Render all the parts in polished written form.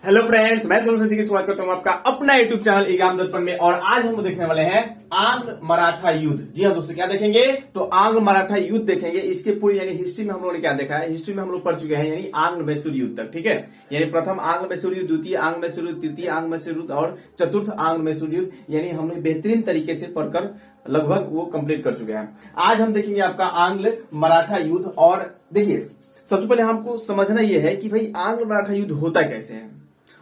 Hello friends, मैं सोनू सिद्दीकी स्वागत करता हूं आपका अपना यूट्यूब चैनल एग्जाम दर्पण में। और आज हम देखने वाले हैं आंग्ल मराठा युद्ध। जी हाँ दोस्तों, क्या देखेंगे तो आंग्ल मराठा युद्ध देखेंगे। इसके पूरी यानी हिस्ट्री में हम लोगों ने क्या देखा है, हिस्ट्री में हम लोग पढ़ चुके हैं यानी आंग्ल मैसूर युद्ध तक। ठीक है, यानी प्रथम आंग्ल मैसूर युद्ध, द्वितीय आंग्ल मैसूर युद्ध, तृतीय आंग्ल मैसूर युद्ध और चतुर्थ आंग्ल मैसूर युद्ध, यानी हमने बेहतरीन तरीके से पढ़कर लगभग वो कंप्लीट कर चुके हैं। आज हम देखेंगे आपका आंग्ल मराठा युद्ध। और देखिए, सबसे पहले हमको समझना यह है कि भाई आंग्ल मराठा युद्ध होता कैसे है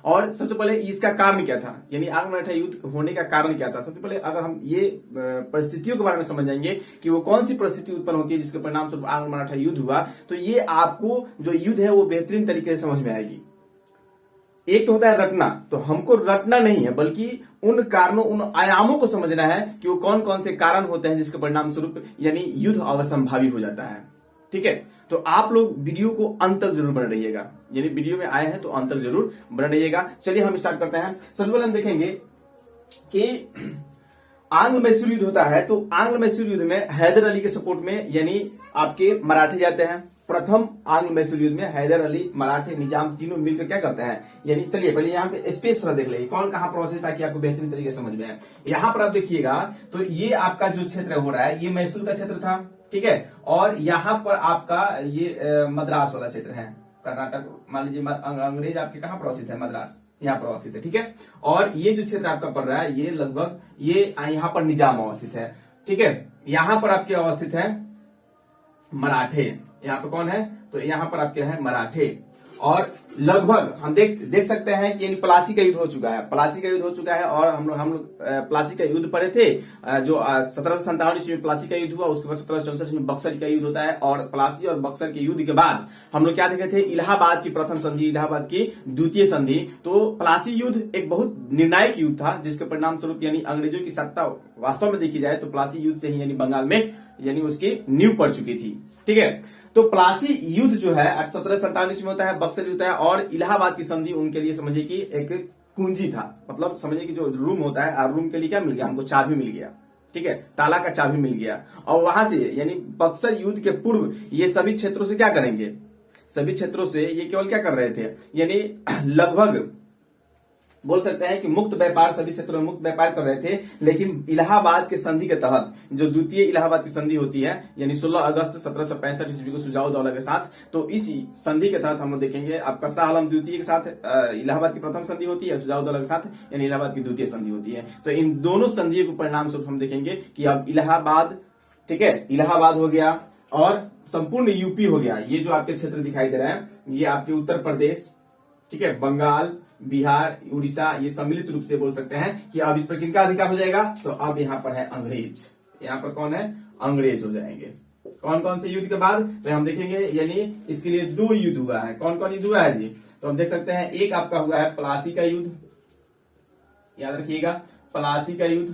और सबसे पहले इसका कारण क्या था, यानी आंग्ल मराठा युद्ध होने का कारण क्या था। सबसे पहले अगर हम ये परिस्थितियों के बारे में समझ जाएंगे कि वो कौन सी परिस्थिति उत्पन्न होती है जिसके परिणाम स्वरूप आंग्ल मराठा युद्ध हुआ, तो ये आपको जो युद्ध है वो बेहतरीन तरीके से समझ में आएगी। एक तो होता है रटना, तो हमको रटना नहीं है बल्कि उन कारणों, उन आयामों को समझना है कि वो कौन कौन से कारण होते हैं जिसके परिणाम स्वरूप यानी युद्ध अवसंभावी हो जाता है। ठीक है, तो आप लोग वीडियो को अंत तक जरूर बने रहिएगा, यानी वीडियो में आए हैं तो अंत तक जरूर बने रहिएगा। चलिए हम स्टार्ट करते हैं। सबसे पहले हम देखेंगे कि आंग्ल मैसूर युद्ध होता है, तो आंग्ल मैसूर युद्ध में हैदर अली के सपोर्ट में यानी आपके मराठे जाते हैं। प्रथम आंग्ल मैसूर युद्ध में हैदर अली, मराठे, निजाम तीनों मिलकर क्या करते हैं, यानी चलिए पहले यहाँ पे स्पेस थोड़ा देख लेंगे कौन कहां प्रोसेस, ताकि आपको बेहतरीन तरीके से समझ में आए। यहाँ पर आप देखिएगा तो ये आपका जो क्षेत्र हो रहा है ये मैसूर का क्षेत्र था। ठीक है, और यहाँ पर आपका ये मद्रास वाला क्षेत्र है, कर्नाटक। मान लीजिए अंग्रेज आपके कहाँ पर अवस्थित है, मद्रास यहाँ पर अवस्थित है। ठीक है, और ये जो क्षेत्र आपका पड़ रहा है ये लगभग ये यहाँ पर निजाम अवस्थित है। ठीक है, यहाँ पर आपके अवस्थित है मराठे। यहाँ पे कौन है, तो यहाँ पर आपके हैं मराठे। और लगभग हम देख सकते हैं कि प्लासी का युद्ध हो चुका है, प्लासी का युद्ध हो चुका है। और हम लोग प्लासी का युद्ध पढ़े थे, जो 1757 ईस्वी में प्लासी का युद्ध हुआ। उसके बाद 1764 में बक्सर का युद्ध होता है। और प्लासी और बक्सर के युद्ध के बाद हम लोग क्या देखे थे, इलाहाबाद की प्रथम संधि, इलाहाबाद की द्वितीय संधि। तो प्लासी युद्ध एक बहुत निर्णायक युद्ध था जिसके परिणाम स्वरूप यानी अंग्रेजों की सत्ता वास्तव में देखी जाए तो प्लासी युद्ध से ही यानी बंगाल में यानी उसकी नींव पड़ चुकी थी। ठीक है, तो प्लासी युद्ध जो है 1757 में होता है, बक्सर युद्ध है। और इलाहाबाद की संधि उनके लिए समझिए कि एक कुंजी था, मतलब समझिए कि जो रूम होता है, रूम के लिए क्या मिल गया हमको, चाबी मिल गया। ठीक है, ताला का चाबी मिल गया। और वहां से यानी बक्सर युद्ध के पूर्व ये सभी क्षेत्रों से क्या करेंगे, सभी क्षेत्रों से ये केवल क्या कर रहे थे, यानी लगभग बोल सकते हैं कि मुक्त व्यापार, सभी क्षेत्रों में मुक्त व्यापार कर रहे थे। लेकिन इलाहाबाद के संधि के तहत जो द्वितीय इलाहाबाद की संधि होती है यानी 16 अगस्त 1765 ईस्वी को सुजाउद्दौला के साथ, तो इसी संधि के तहत हम लोग देखेंगे आपका शाह आलम द्वितीय के साथ इलाहाबाद की प्रथम संधि होती है, सुजाउद्दौला के साथ यानी इलाहाबाद की द्वितीय संधि होती है। तो इन दोनों संधियों के परिणाम स्वरूप हम देखेंगे कि अब इलाहाबाद, ठीक है, इलाहाबाद हो गया और संपूर्ण यूपी हो गया। ये जो आपके क्षेत्र दिखाई दे रहे हैं ये आपके उत्तर प्रदेश, ठीक है, बंगाल, बिहार, उड़ीसा, ये सम्मिलित रूप से बोल सकते हैं कि अब इस पर किनका अधिकार हो जाएगा, तो अब यहाँ पर है अंग्रेज। यहाँ पर कौन है, अंग्रेज हो जाएंगे। कौन कौन से युद्ध के बाद, तो हम देखेंगे यानी इसके लिए 2 युद्ध हुआ है। कौन कौन युद्ध हुआ है जी, तो हम देख सकते हैं एक आपका हुआ है प्लासी का युद्ध, याद रखिएगा प्लासी का युद्ध,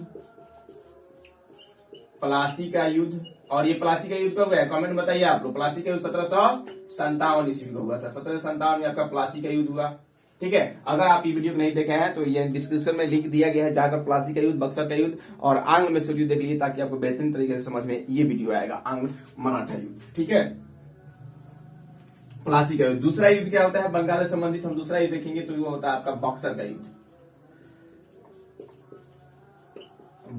प्लासी का युद्ध। और ये प्लासी का युद्ध कब हुआ है, कमेंट बताइए आप लोग। प्लासी का युद्ध 1757 ईस्वी को हुआ था, 1757 में आपका प्लासी का युद्ध हुआ। ठीक है, अगर आप ये वीडियो नहीं देखे हैं तो ये डिस्क्रिप्शन में लिंक दिया गया है, जाकर प्लासी का युद्ध, बक्सर का युद्ध और आंग्ल मैसूर युद्ध देख लीजिए, ताकि आपको बेहतरीन तरीके से समझ में ये वीडियो आएगा, आंग्ल मराठा युद्ध। ठीक है, प्लासी का युद्ध। दूसरा युद्ध क्या होता है, बंगाल से संबंधित हम दूसरा युद्ध देखेंगे तो वो होता है आपका बक्सर का युद्ध।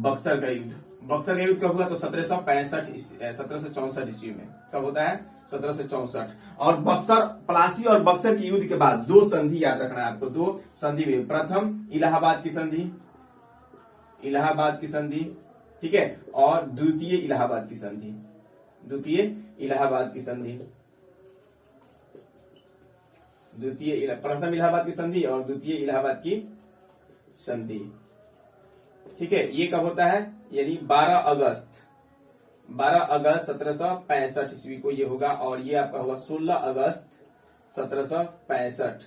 बक्सर का युद्ध, बक्सर का युद्ध कब हुआ, तो 1764 ईस्वी में। कब होता है, 1764। और बक्सर, प्लासी और बक्सर के युद्ध के बाद 2 संधि याद रखना है आपको, 2 संधि हुई। प्रथम इलाहाबाद की संधि, इलाहाबाद की संधि, ठीक है, और द्वितीय इलाहाबाद की संधि, द्वितीय इलाहाबाद की संधि, प्रथम इलाहाबाद की संधि और द्वितीय इलाहाबाद की संधि। ठीक है, ये कब होता है, यानी 12 अगस्त 1765 ईस्वी को ये होगा। और ये आपका होगा 16 अगस्त 1765।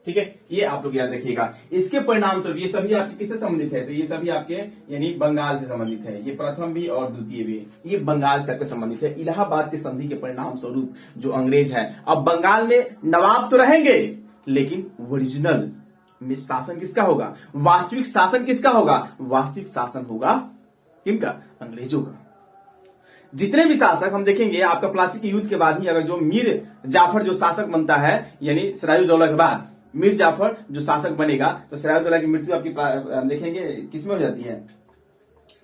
ठीक है, ये आप लोग याद रखिएगा। इसके परिणाम स्वरूप ये सभी आपके किससे संबंधित है, तो ये सभी आपके यानी बंगाल से संबंधित है। ये प्रथम भी और द्वितीय भी ये बंगाल से आपके संबंधित है। इलाहाबाद के संधि के परिणाम स्वरूप जो अंग्रेज है, अब बंगाल में नवाब तो रहेंगे लेकिन ओरिजिनल में शासन किसका होगा, वास्तविक शासन किसका होगा, वास्तविक शासन होगा किनका, अंग्रेजों का। जितने भी शासक हम देखेंगे आपका प्लासी के युद्ध के बाद ही, अगर जो मीर जाफर जो शासक बनता है यानी सिराजुद्दौला के बाद, मीर जाफर जो शासक बनेगा, तो सिराजुद्दौला की मृत्यु आपकी देखेंगे किसमें हो जाती है,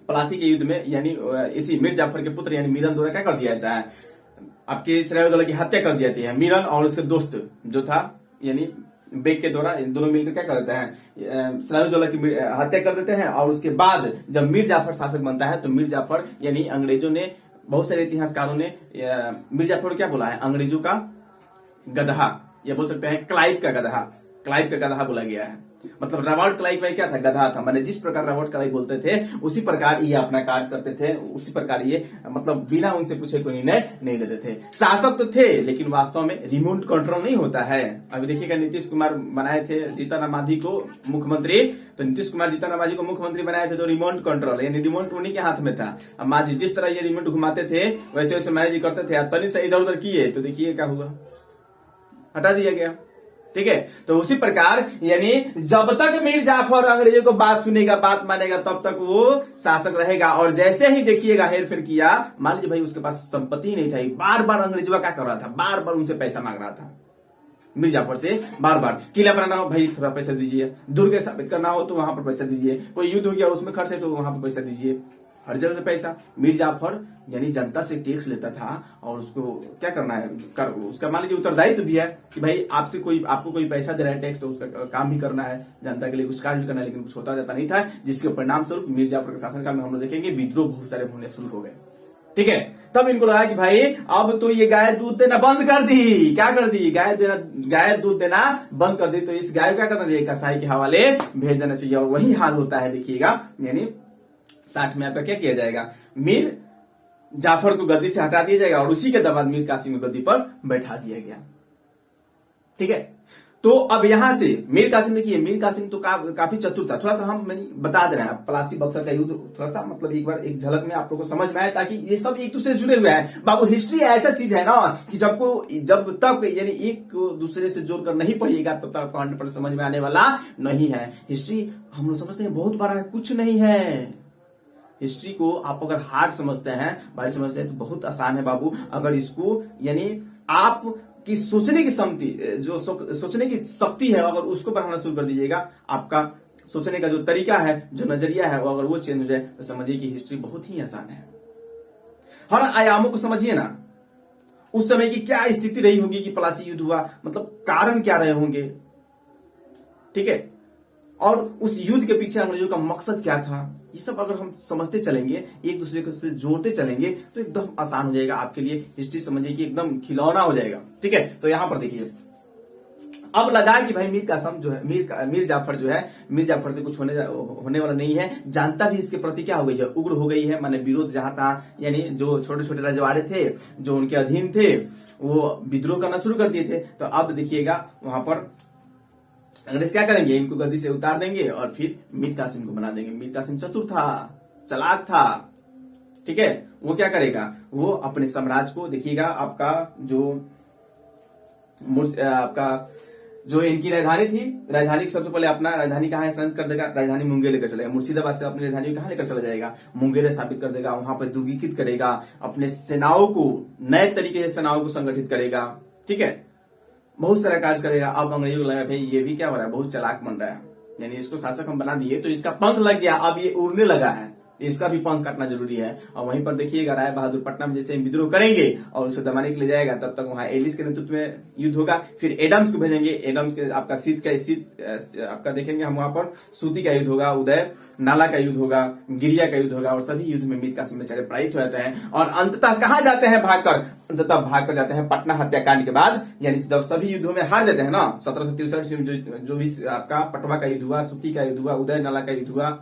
प्लासी के युद्ध में, यानी इसी मीर जाफर के पुत्र यानी मीरन द्वारा क्या कर दिया जाता है, आपके सिराजुद्दौला की हत्या कर दी जाती है। मीरन और उसके दोस्त जो था यानी बेग के द्वारा, इन दोनों मिलकर क्या कर देते हैं, सिराजुद्दौला की हत्या कर देते हैं। और उसके बाद जब मीर जाफर शासक बनता है, तो मीर जाफर यानी अंग्रेजों ने, बहुत सारे इतिहासकारों ने मीर जाफर को क्या बोला है, अंग्रेजों का गधा, या बोल सकते हैं क्लाइव का गधा, क्लाइव का गधा बोला गया है। मतलब रॉबर्ट क्लाइव भाई क्या था, गधा था। माने जिस प्रकार रॉबर्ट क्लाइव बोलते थे उसी प्रकार ये अपना कार्य करते थे, उसी प्रकार ये मतलब बिना उनसे पूछे कोई निर्णय नहीं लेते थे। शासक तो थे लेकिन वास्तव में रिमोट कंट्रोल नहीं होता है। अभी देखिएगा नीतीश कुमार बनाए थे जीतन मांझी को मुख्यमंत्री, तो नीतीश कुमार जीतन मांझी को मुख्यमंत्री बनाए थे, तो रिमोट कंट्रोल यानी रिमोट उन्हीं के हाथ में था। अब मांझी जिस तरह ये रिमोट घुमाते थे वैसे वैसे मांझी करते थे, तनी से इधर उधर किए तो देखिए क्या हुआ, हटा दिया गया। ठीक है, तो उसी प्रकार यानी जब तक मीर जाफर अंग्रेजों को बात सुनेगा, बात मानेगा, तब तक वो शासक रहेगा। और जैसे ही देखिएगा हेर फेर किया, मान लीजिए भाई उसके पास संपत्ति नहीं था, बार बार अंग्रेजों क्या कर रहा था, बार बार उनसे पैसा मांग रहा था मीर जाफर से, बार बार किला बनाना हो भाई थोड़ा पैसा दीजिए, दुर्ग स्थापित करना हो तो वहां पर पैसा दीजिए, कोई युद्ध हो गया उसमें खर्च है तो वहां पर पैसा दीजिए, हर जगह से पैसा। मीर जाफर यानी जनता से टैक्स लेता था और उसको क्या करना है, उसका मान लीजिए उत्तरदायित्व भी है कि भाई आपसे कोई, आपको कोई पैसा दे रहा है टैक्स, तो उसका काम भी करना है, जनता के लिए कुछ कार्य भी करना है, लेकिन कुछ होता जाता नहीं था, जिसके परिणाम स्वरूप मीर जाफर के शासनकाल में हम लोग देखेंगे विद्रोह बहुत सारे होने शुरू हो गए। ठीक है, तब इनको लगा कि भाई अब तो ये गाय दूध देना बंद कर दी, क्या कर दी, गाय दूध देना बंद कर दी, तो इस गाय को क्या करना चाहिए, कसाई के हवाले भेज देना चाहिए। और वही हाल होता है देखिएगा, यानी 60 में आपका क्या किया जाएगा, मीर जाफर को गद्दी से हटा दिया जाएगा और उसी के बाद मीर कासिम को गद्दी पर बैठा दिया गया। ठीक है, तो अब यहां से मीर कासिम देखिए, मीर कासिम तो काफी चतुर था। थोड़ा सा हम बता दे रहे हैं, प्लासी बक्सर का युद्ध थोड़ा सा मतलब एक बार एक झलक में आप लोगों को समझ में आए, ताकि ये सब एक दूसरे से जुड़े हुए हैं। बाबू हिस्ट्री ऐसा चीज है ना कि जब तक यानी एक दूसरे से जोड़कर नहीं पढ़िएगा तब तक आपको 100% समझ में आने वाला नहीं है। हिस्ट्री हम लोग समझते हैं बहुत बड़ा है, कुछ नहीं है। हिस्ट्री को आप अगर हार्ड समझते हैं, भारी समझते हैं, तो बहुत आसान है बाबू। अगर इसको यानी आप की सोचने की क्षमता, जो सोचने की शक्ति है, अगर उसको बढ़ाना शुरू कर दीजिएगा, आपका सोचने का जो तरीका है, जो नजरिया है, वो अगर वो चेंज हो जाए, तो समझिए कि हिस्ट्री बहुत ही आसान है। हर आयामों को समझिए ना, उस समय की क्या स्थिति रही होगी कि प्लासी युद्ध हुआ, मतलब कारण क्या रहे होंगे। ठीक है, और उस युद्ध के पीछे अंग्रेजों का मकसद क्या था, ये सब अगर हम समझते चलेंगे, एक दूसरे को से जोड़ते चलेंगे, तो एकदम आसान हो जाएगा आपके लिए। हिस्ट्री समझिए कि एकदम खिलौना हो जाएगा। ठीक है, तो यहां पर देखिए, अब लगा कि भाई मीर कासिम जो है, मीर जाफर जो है, मीर जाफर से कुछ होने वाला नहीं है। जनता भी इसके प्रति क्या हो गई है, उग्र हो गई है। माने विरोध जहां था, यानी जो छोटे छोटे रजवाड़े थे जो उनके अधीन थे, वो विद्रोह करना शुरू कर दिए थे। तो अब देखिएगा वहां पर अंग्रेज क्या करेंगे, इनको गद्दी से उतार देंगे और फिर मीर कासिम को बना देंगे। मीर कासिम चतुर था, चालाक था। ठीक है, वो क्या करेगा, वो अपने साम्राज्य को देखिएगा, जो इनकी राजधानी थी, राजधानी की सबसे पहले अपना राजधानी कहाँ स्थापित कर देगा, राजधानी मुंगेर लेकर चलेगा। मुर्शिदाबाद से अपनी राजधानी कहाँ लेकर चला जाएगा, मुंगेर स्थापित कर देगा। वहां पर दुर्गीकृत करेगा, अपने सेनाओं को नए तरीके से सेनाओं को संगठित करेगा। ठीक है, बहुत सारा कार्य करेगा। अब अंग्रेजों को लगा भाई ये भी क्या हो रहा है, बहुत चालाक बन रहा है, यानी इसको शासक हम बना दिए तो इसका पंख लग गया, अब ये उड़ने लगा है, इसका भी पंख काटना जरूरी है। और वहीं पर देखिएगा राय बहादुर पटना में जैसे विद्रोह करेंगे और उसे दबाने के लिए जाएगा, तब तक वहां एलिस के नेतृत्व में युद्ध होगा। फिर एडम्स को भेजेंगे, एडम्स के आपका आपका देखेंगे हम वहां पर सूती का युद्ध होगा, उदय नाला का युद्ध होगा, गिरिया का युद्ध होगा, और सभी युद्ध में मीर कासिम बेचारे पराजित हो जाते हैं। और अंततः कहां जाते हैं, भाग कर जाते हैं पटना हत्याकांड के बाद। यानी जब सभी युद्धों में हार जाते हैं ना, 1763 में जो भी आपका पटवा का युद्ध हुआ, सूती का युद्ध हुआ, उदय नाला का युद्ध हुआ,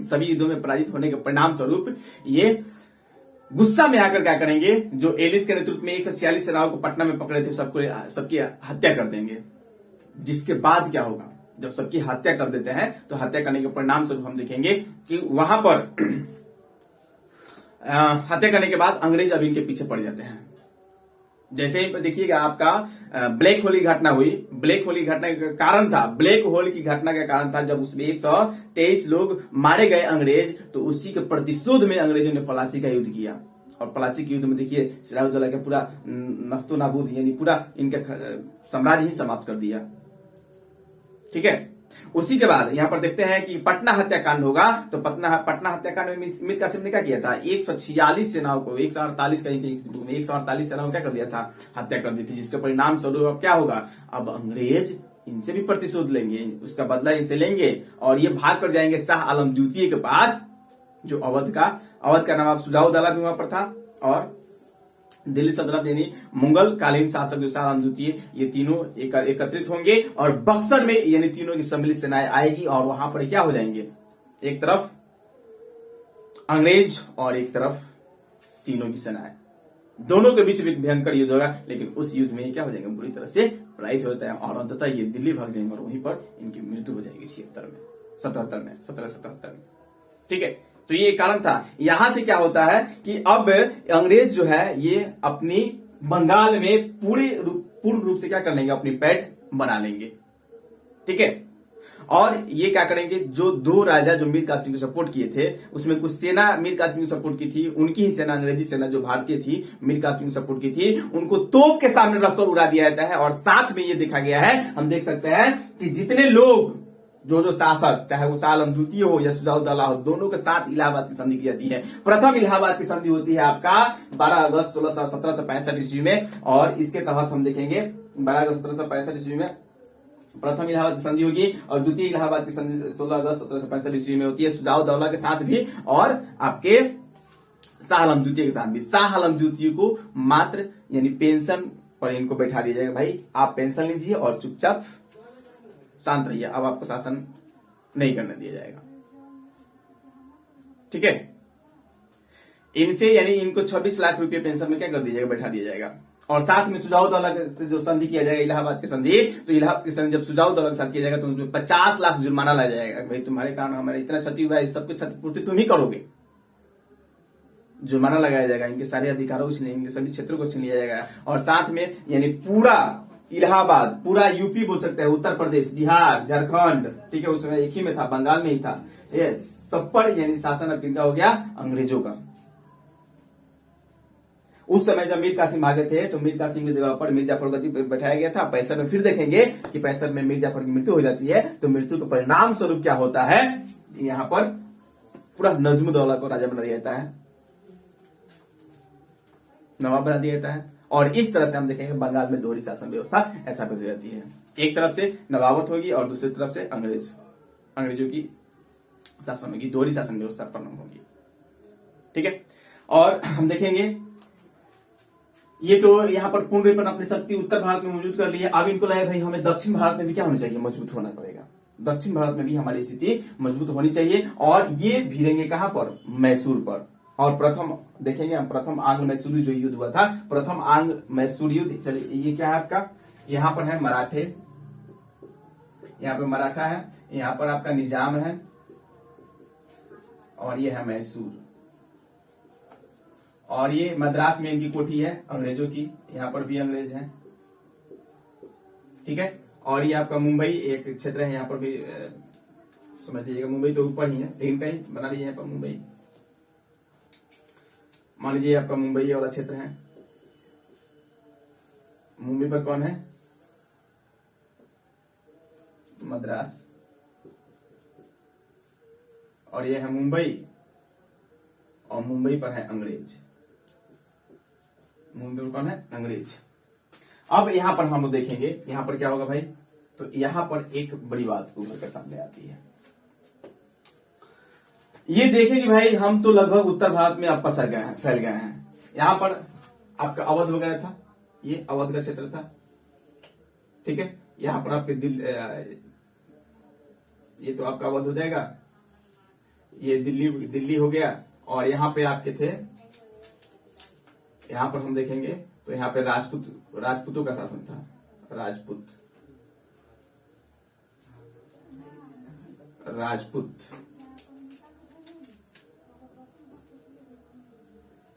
सभी युद्धों में पराजित होने के परिणाम स्वरूप ये गुस्सा में आकर क्या करेंगे, जो एलिस के नेतृत्व में 146 सेनाओं को पटना में पकड़े थे सबकी हत्या कर देंगे। जिसके बाद क्या होगा, जब सबकी हत्या कर देते हैं तो हत्या करने के परिणाम स्वरूप हम देखेंगे कि वहां पर हत्या करने के बाद अंग्रेज अब इनके पीछे पड़ जाते हैं। जैसे ही देखिएगा आपका ब्लैक होल की घटना हुई, ब्लैक होल की घटना का कारण था, ब्लैक होल की घटना का कारण था जब उसमें 123 लोग मारे गए अंग्रेज, तो उसी के प्रतिशोध में अंग्रेजों ने प्लासी का युद्ध किया। और प्लासी के युद्ध में देखिए सिराजुद्दौला का पूरा नस्तो नाबूद यानी पूरा इनका साम्राज्य ही समाप्त कर दिया। ठीक है। उसी के बाद यहाँ पर देखते हैं कि पटना हत्याकांड होगा, तो पटना हत्याकांड में मीर कासिम ने क्या किया था, 146 सेनाओं को, 148 148 सेनाओं को क्या कर दिया था, हत्या कर दी थी, जिसके परिणाम स्वरूप अब क्या होगा, अब अंग्रेज इनसे भी प्रतिशोध लेंगे, उसका बदला इनसे लेंगे और ये भाग कर जाएंगे शाह आलम द्वितीय के पास, जो अवध का नवाब शुजाउद्दौला भी वहां पर था, और दिल्ली सल्तनत यानी मुगल कालीन शासक जो शाह आलम द्वितीय, ये तीनों एकत्रित होंगे और बक्सर में यानी तीनों की सम्मिलित सेनाएं आएगी और वहां पर क्या हो जाएंगे, एक तरफ अंग्रेज और एक तरफ तीनों की सेनाएं, दोनों के बीच एक भयंकर युद्ध होगा। लेकिन उस युद्ध में क्या हो जाएंगे, बुरी तरह से पराजित होता है और अंततः ये दिल्ली भाग जाएंगे और वहीं पर इनकी मृत्यु हो जाएगी 1777 में। ठीक है, तो ये कारण था। यहां से क्या होता है कि अब अंग्रेज जो है ये अपनी बंगाल में पूर्ण रूप से क्या कर लेंगे, अपनी पैठ बना लेंगे। ठीक है, और ये क्या करेंगे, जो दो राजा जो मीर कासिम को सपोर्ट किए थे, उसमें कुछ सेना मीर कासिम को सपोर्ट की थी, उनकी ही सेना, अंग्रेजी सेना जो भारतीय थी मीर कासिम को सपोर्ट की थी, उनको तोप के सामने रखकर उड़ा दिया जाता है। और साथ में ये देखा गया है, हम देख सकते हैं कि जितने लोग जो शासक, चाहे वो शाह आलम द्वितीय हो या शुजाउद्दौला हो, दोनों के साथ इलाहाबाद की संधि की जाती है। प्रथम इलाहाबाद की संधि होती है आपका 12 अगस्त 1765 ईस्वी में, और इसके तहत हम देखेंगे 12 अगस्त 1765 ईस्वी में प्रथम इलाहाबाद की संधि होगी, और द्वितीय इलाहाबाद की संधि 16 अगस्त 1765 ईस्वी में होती है, शुजाउद्दौला के साथ भी और आपके शाह आलम द्वितीय के साथ भी। शाह आलम द्वितीय को मात्र यानी पेंशन पर इनको बैठा दिया जाएगा, भाई आप पेंशन लीजिए और चुपचाप शांत रहिए, अब आपको शासन नहीं करने दिया जाएगा। ठीक है, इनसे यानी इनको 26 लाख रुपए पेंशन में क्या कर दिया जाएगा, बैठा दिया जाएगा। और साथ में शुजाउद्दौला से जो संधि किया जाएगा, इलाहाबाद की संधि, तो इलाहाबाद की संधि जब शुजाउद्दौला के साथ किया जाएगा तो उसमें 50 लाख जुर्माना लग जाएगा। भाई तुम्हारे कारण हमारा इतना क्षति हुआ है, इस सबकी क्षतिपूर्ति तुम ही करोगे। जुर्माना लगाया जाएगा, इनके सारे अधिकारों को छीन, इनके सभी क्षेत्रों को छीन लिया जाएगा। और साथ में यानी पूरा इलाहाबाद, पूरा यूपी बोल सकते हैं, उत्तर प्रदेश, बिहार, झारखंड, ठीक है, उसमें एक ही में था, बंगाल में ही था, ये सब पर यानी शासन अब किनका हो गया, अंग्रेजों का। उस समय जब मीर कासिम भागे थे तो मीर कासिम की जगह पर मीर जाफर को बैठाया गया था। 65 में फिर देखेंगे कि 65 में मीर जाफर की मृत्यु हो जाती है, तो मृत्यु के परिणाम स्वरूप क्या होता है, यहाँ पर पूरा नजमुद्दौला को राजा बना दिया जाता है, नवाब बना दिया जाता है। और इस तरह से हम देखेंगे बंगाल में दोहरी शासन व्यवस्था ऐसा बन जाती है, एक तरफ से नवाबत होगी और दूसरी तरफ से अंग्रेजों की शासन होगी, दोहरी शासन व्यवस्था प्रारंभ होगी। ठीक है, और हम देखेंगे ये तो यहाँ पर पूर्ण रूप अपनी शक्ति उत्तर भारत में मौजूद कर ली है। अब इनको लगे भाई हमें दक्षिण भारत में भी क्या होना चाहिए, मजबूत होना पड़ेगा, दक्षिण भारत में भी हमारी स्थिति मजबूत होनी चाहिए। और ये भिड़ेंगे कहां पर, मैसूर पर। और प्रथम देखेंगे हम, प्रथम आंग्ल मैसूर जो युद्ध हुआ था, प्रथम आंग्ल मैसूर युद्ध। चलिए ये क्या है आपका, यहाँ पर है मराठे, यहाँ पे मराठा है, यहाँ पर आपका निजाम है, और ये है मैसूर। और ये मद्रास में इनकी कोठी है अंग्रेजों की, यहाँ पर भी अंग्रेज हैं। ठीक है, और ये आपका मुंबई एक क्षेत्र है, यहाँ पर भी समझ लीजिएगा, मुंबई तो ऊपर ही है लेकिन कहीं बना लीजिए यहाँ पर मुंबई, मान लीजिए आपका मुंबई वाला क्षेत्र है। मुंबई पर कौन है, मद्रास, और ये है मुंबई, और मुंबई पर है अंग्रेज, मुंबई पर कौन है, अंग्रेज। अब यहां पर हम लोग देखेंगे यहां पर क्या होगा भाई, तो यहां पर एक बड़ी बात उभर कर सामने आती है। ये देखें कि भाई हम तो लगभग उत्तर भारत में अब पसर गए हैं, फैल गए हैं। यहां पर आपका अवध वगैरह था, ये अवध का क्षेत्र था। ठीक है, यहां पर आपके ये तो आपका अवध हो जाएगा, ये दिल्ली हो गया। और यहां पे आपके थे, यहां पर हम देखेंगे तो यहां पे राजपूतों का शासन था, राजपूत।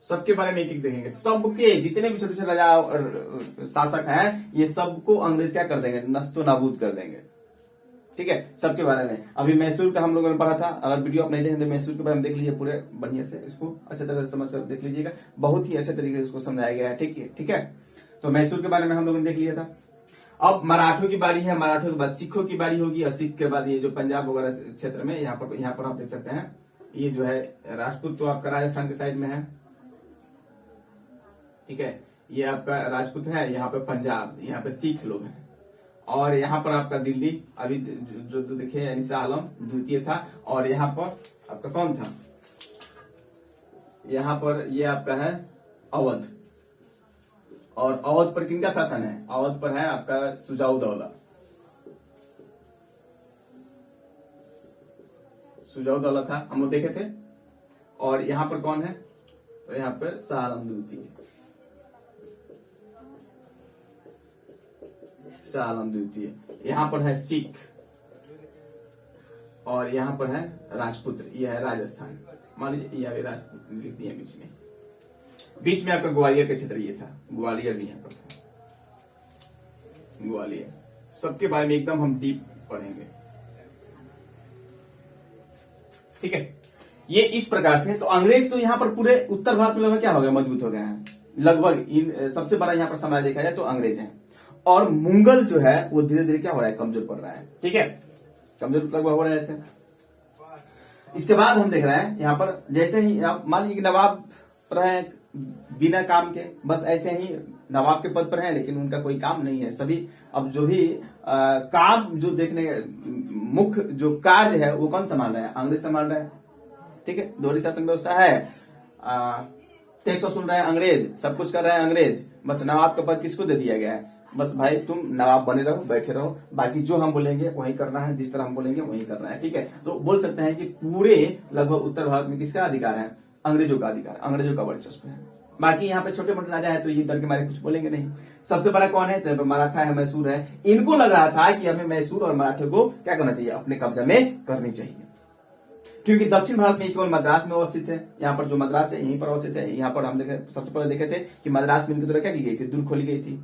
सबके बारे में एक देखेंगे, सबके जितने भी छोटे छोटे राजा शासक हैं, ये सबको अंग्रेज क्या कर देंगे, नस्तो नाबूद कर देंगे। ठीक है, सबके बारे में। अभी मैसूर का हम लोगों ने पढ़ा था, अगर वीडियो आप नहीं देखें तो मैसूर के बारे में देख लीजिए, पूरे बढ़िया से इसको अच्छे तरह से समझ कर देख लीजिएगा, बहुत ही अच्छे तरीके से इसको समझाया गया है। ठीक है, तो मैसूर के बारे में हम लोगों ने देख लिया था। अब मराठों की बारी है, मराठों के बाद सिखों की बारी होगी, और सिख के बाद ये जो पंजाब वगैरह क्षेत्र में यहाँ पर आप देख सकते हैं, ये जो है राजपूत तो आपका राजस्थान के साइड में है, ठीक है, ये आपका राजपूत है, यहाँ पे पंजाब, यहाँ पे सिख लोग हैं, और यहाँ पर आपका दिल्ली अभी जो देखे यानी शाह आलम द्वितीय था, और यहाँ पर आपका कौन था, यहाँ पर ये आपका है अवध, और अवध पर किनका शासन है, अवध पर है आपका सुजाउद्दौला, सुजाउद्दौला था, हम लोग देखे थे, और यहाँ पर कौन है, तो यहाँ पर शाह आलम द्वितीय, शाह आलम द्वितीय, यहाँ पर है सिख, और यहाँ पर है राजपुत्र, यह है राजस्थान, मान लीजिए यह राजपूत लिख दिया बीच में आपका ग्वालियर का क्षेत्र ये था, ग्वालियर भी यहाँ पर था, ग्वालियर, सबके बारे में एकदम हम डीप पढ़ेंगे, ठीक है। ये इस प्रकार से, तो अंग्रेज तो यहाँ पर पूरे उत्तर भारत में लगभग क्या हो गया, मजबूत हो गए हैं, लगभग सबसे बड़ा यहाँ पर साम्राज्य देखा जाए तो अंग्रेज है, और मुगल जो है वो धीरे धीरे क्या हो रहा है, कमजोर पड़ रहा है, ठीक है, कमजोर लगभग हो रहे थे। इसके बाद हम देख रहे हैं यहाँ पर, जैसे ही आप मान लीजिए कि नवाब रहे बिना काम के, बस ऐसे ही नवाब के पद पर हैं, लेकिन उनका कोई काम नहीं है, सभी अब जो भी काम जो देखने मुख्य जो कार्य है वो कौन संभाल रहे हैं, अंग्रेज संभाल रहे हैं, ठीक है, दोहरी शासन व्यवस्था है, टैक्स वसूल रहे हैं अंग्रेज, सब कुछ कर रहे हैं अंग्रेज, बस नवाब का पद किसको दे दिया गया है, बस भाई तुम नवाब बने रहो, बैठे रहो, बाकी जो हम बोलेंगे वही करना है, जिस तरह हम बोलेंगे वही करना है, ठीक है। तो बोल सकते हैं कि पूरे लगभग उत्तर भारत में किसका अधिकार है, अंग्रेजों का अधिकार, अंग्रेजों का वर्चस्व है, बाकी यहाँ पे छोटे मोटे राजा है तो ये डर के मारे कुछ बोलेंगे नहीं। सबसे बड़ा कौन है, तो मराठा है, मैसूर है, इनको लग रहा था कि हमें मैसूर और मराठे को क्या करना चाहिए, अपने कब्जा में करनी चाहिए, क्योंकि दक्षिण भारत में केवल मद्रास में अवस्थित है, यहाँ पर जो मद्रास है यहीं पर अवस्थित है, यहाँ पर हम देखे सबसे पहले देखे थे कि मद्रास में इनकी तरह क्या की गई थी, दुर्ग खोली गई थी,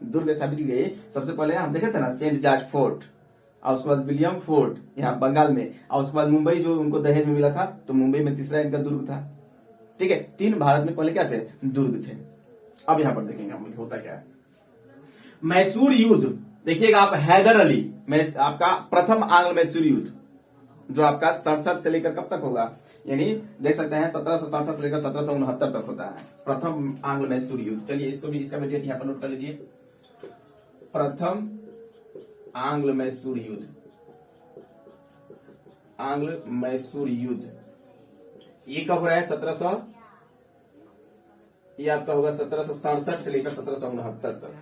दुर्ग स्थापित की गई, सबसे पहले हम देखे थे ना सेंट जॉर्ज फोर्ट, और उसके बाद विलियम फोर्ट यहाँ बंगाल में, और उसके बाद मुंबई जो उनको दहेज में मिला था, तो मुंबई में तीसरा इनका दुर्ग था, ठीक है, 3 भारत में पहले क्या थे, दुर्ग थे। अब यहाँ पर देखेंगे हम होता क्या है, मैसूर युद्ध देखिएगा आप, हैदर अली आपका प्रथम आंग्ल मैसूर युद्ध जो आपका 67 से लेकर कब तक होगा, यानी देख सकते हैं 1767 से लेकर 1769 तक होता है प्रथम आंग्ल मैसूर युद्ध। चलिए इसको भी, इसका भी डेट यहाँ पर नोट कर लीजिए, प्रथम आंग्ल मैसूर युद्ध, आंग्ल मैसूर युद्ध ये कब हो रहा है, 1700, ये आपका होगा 1767 से लेकर 1769 तक,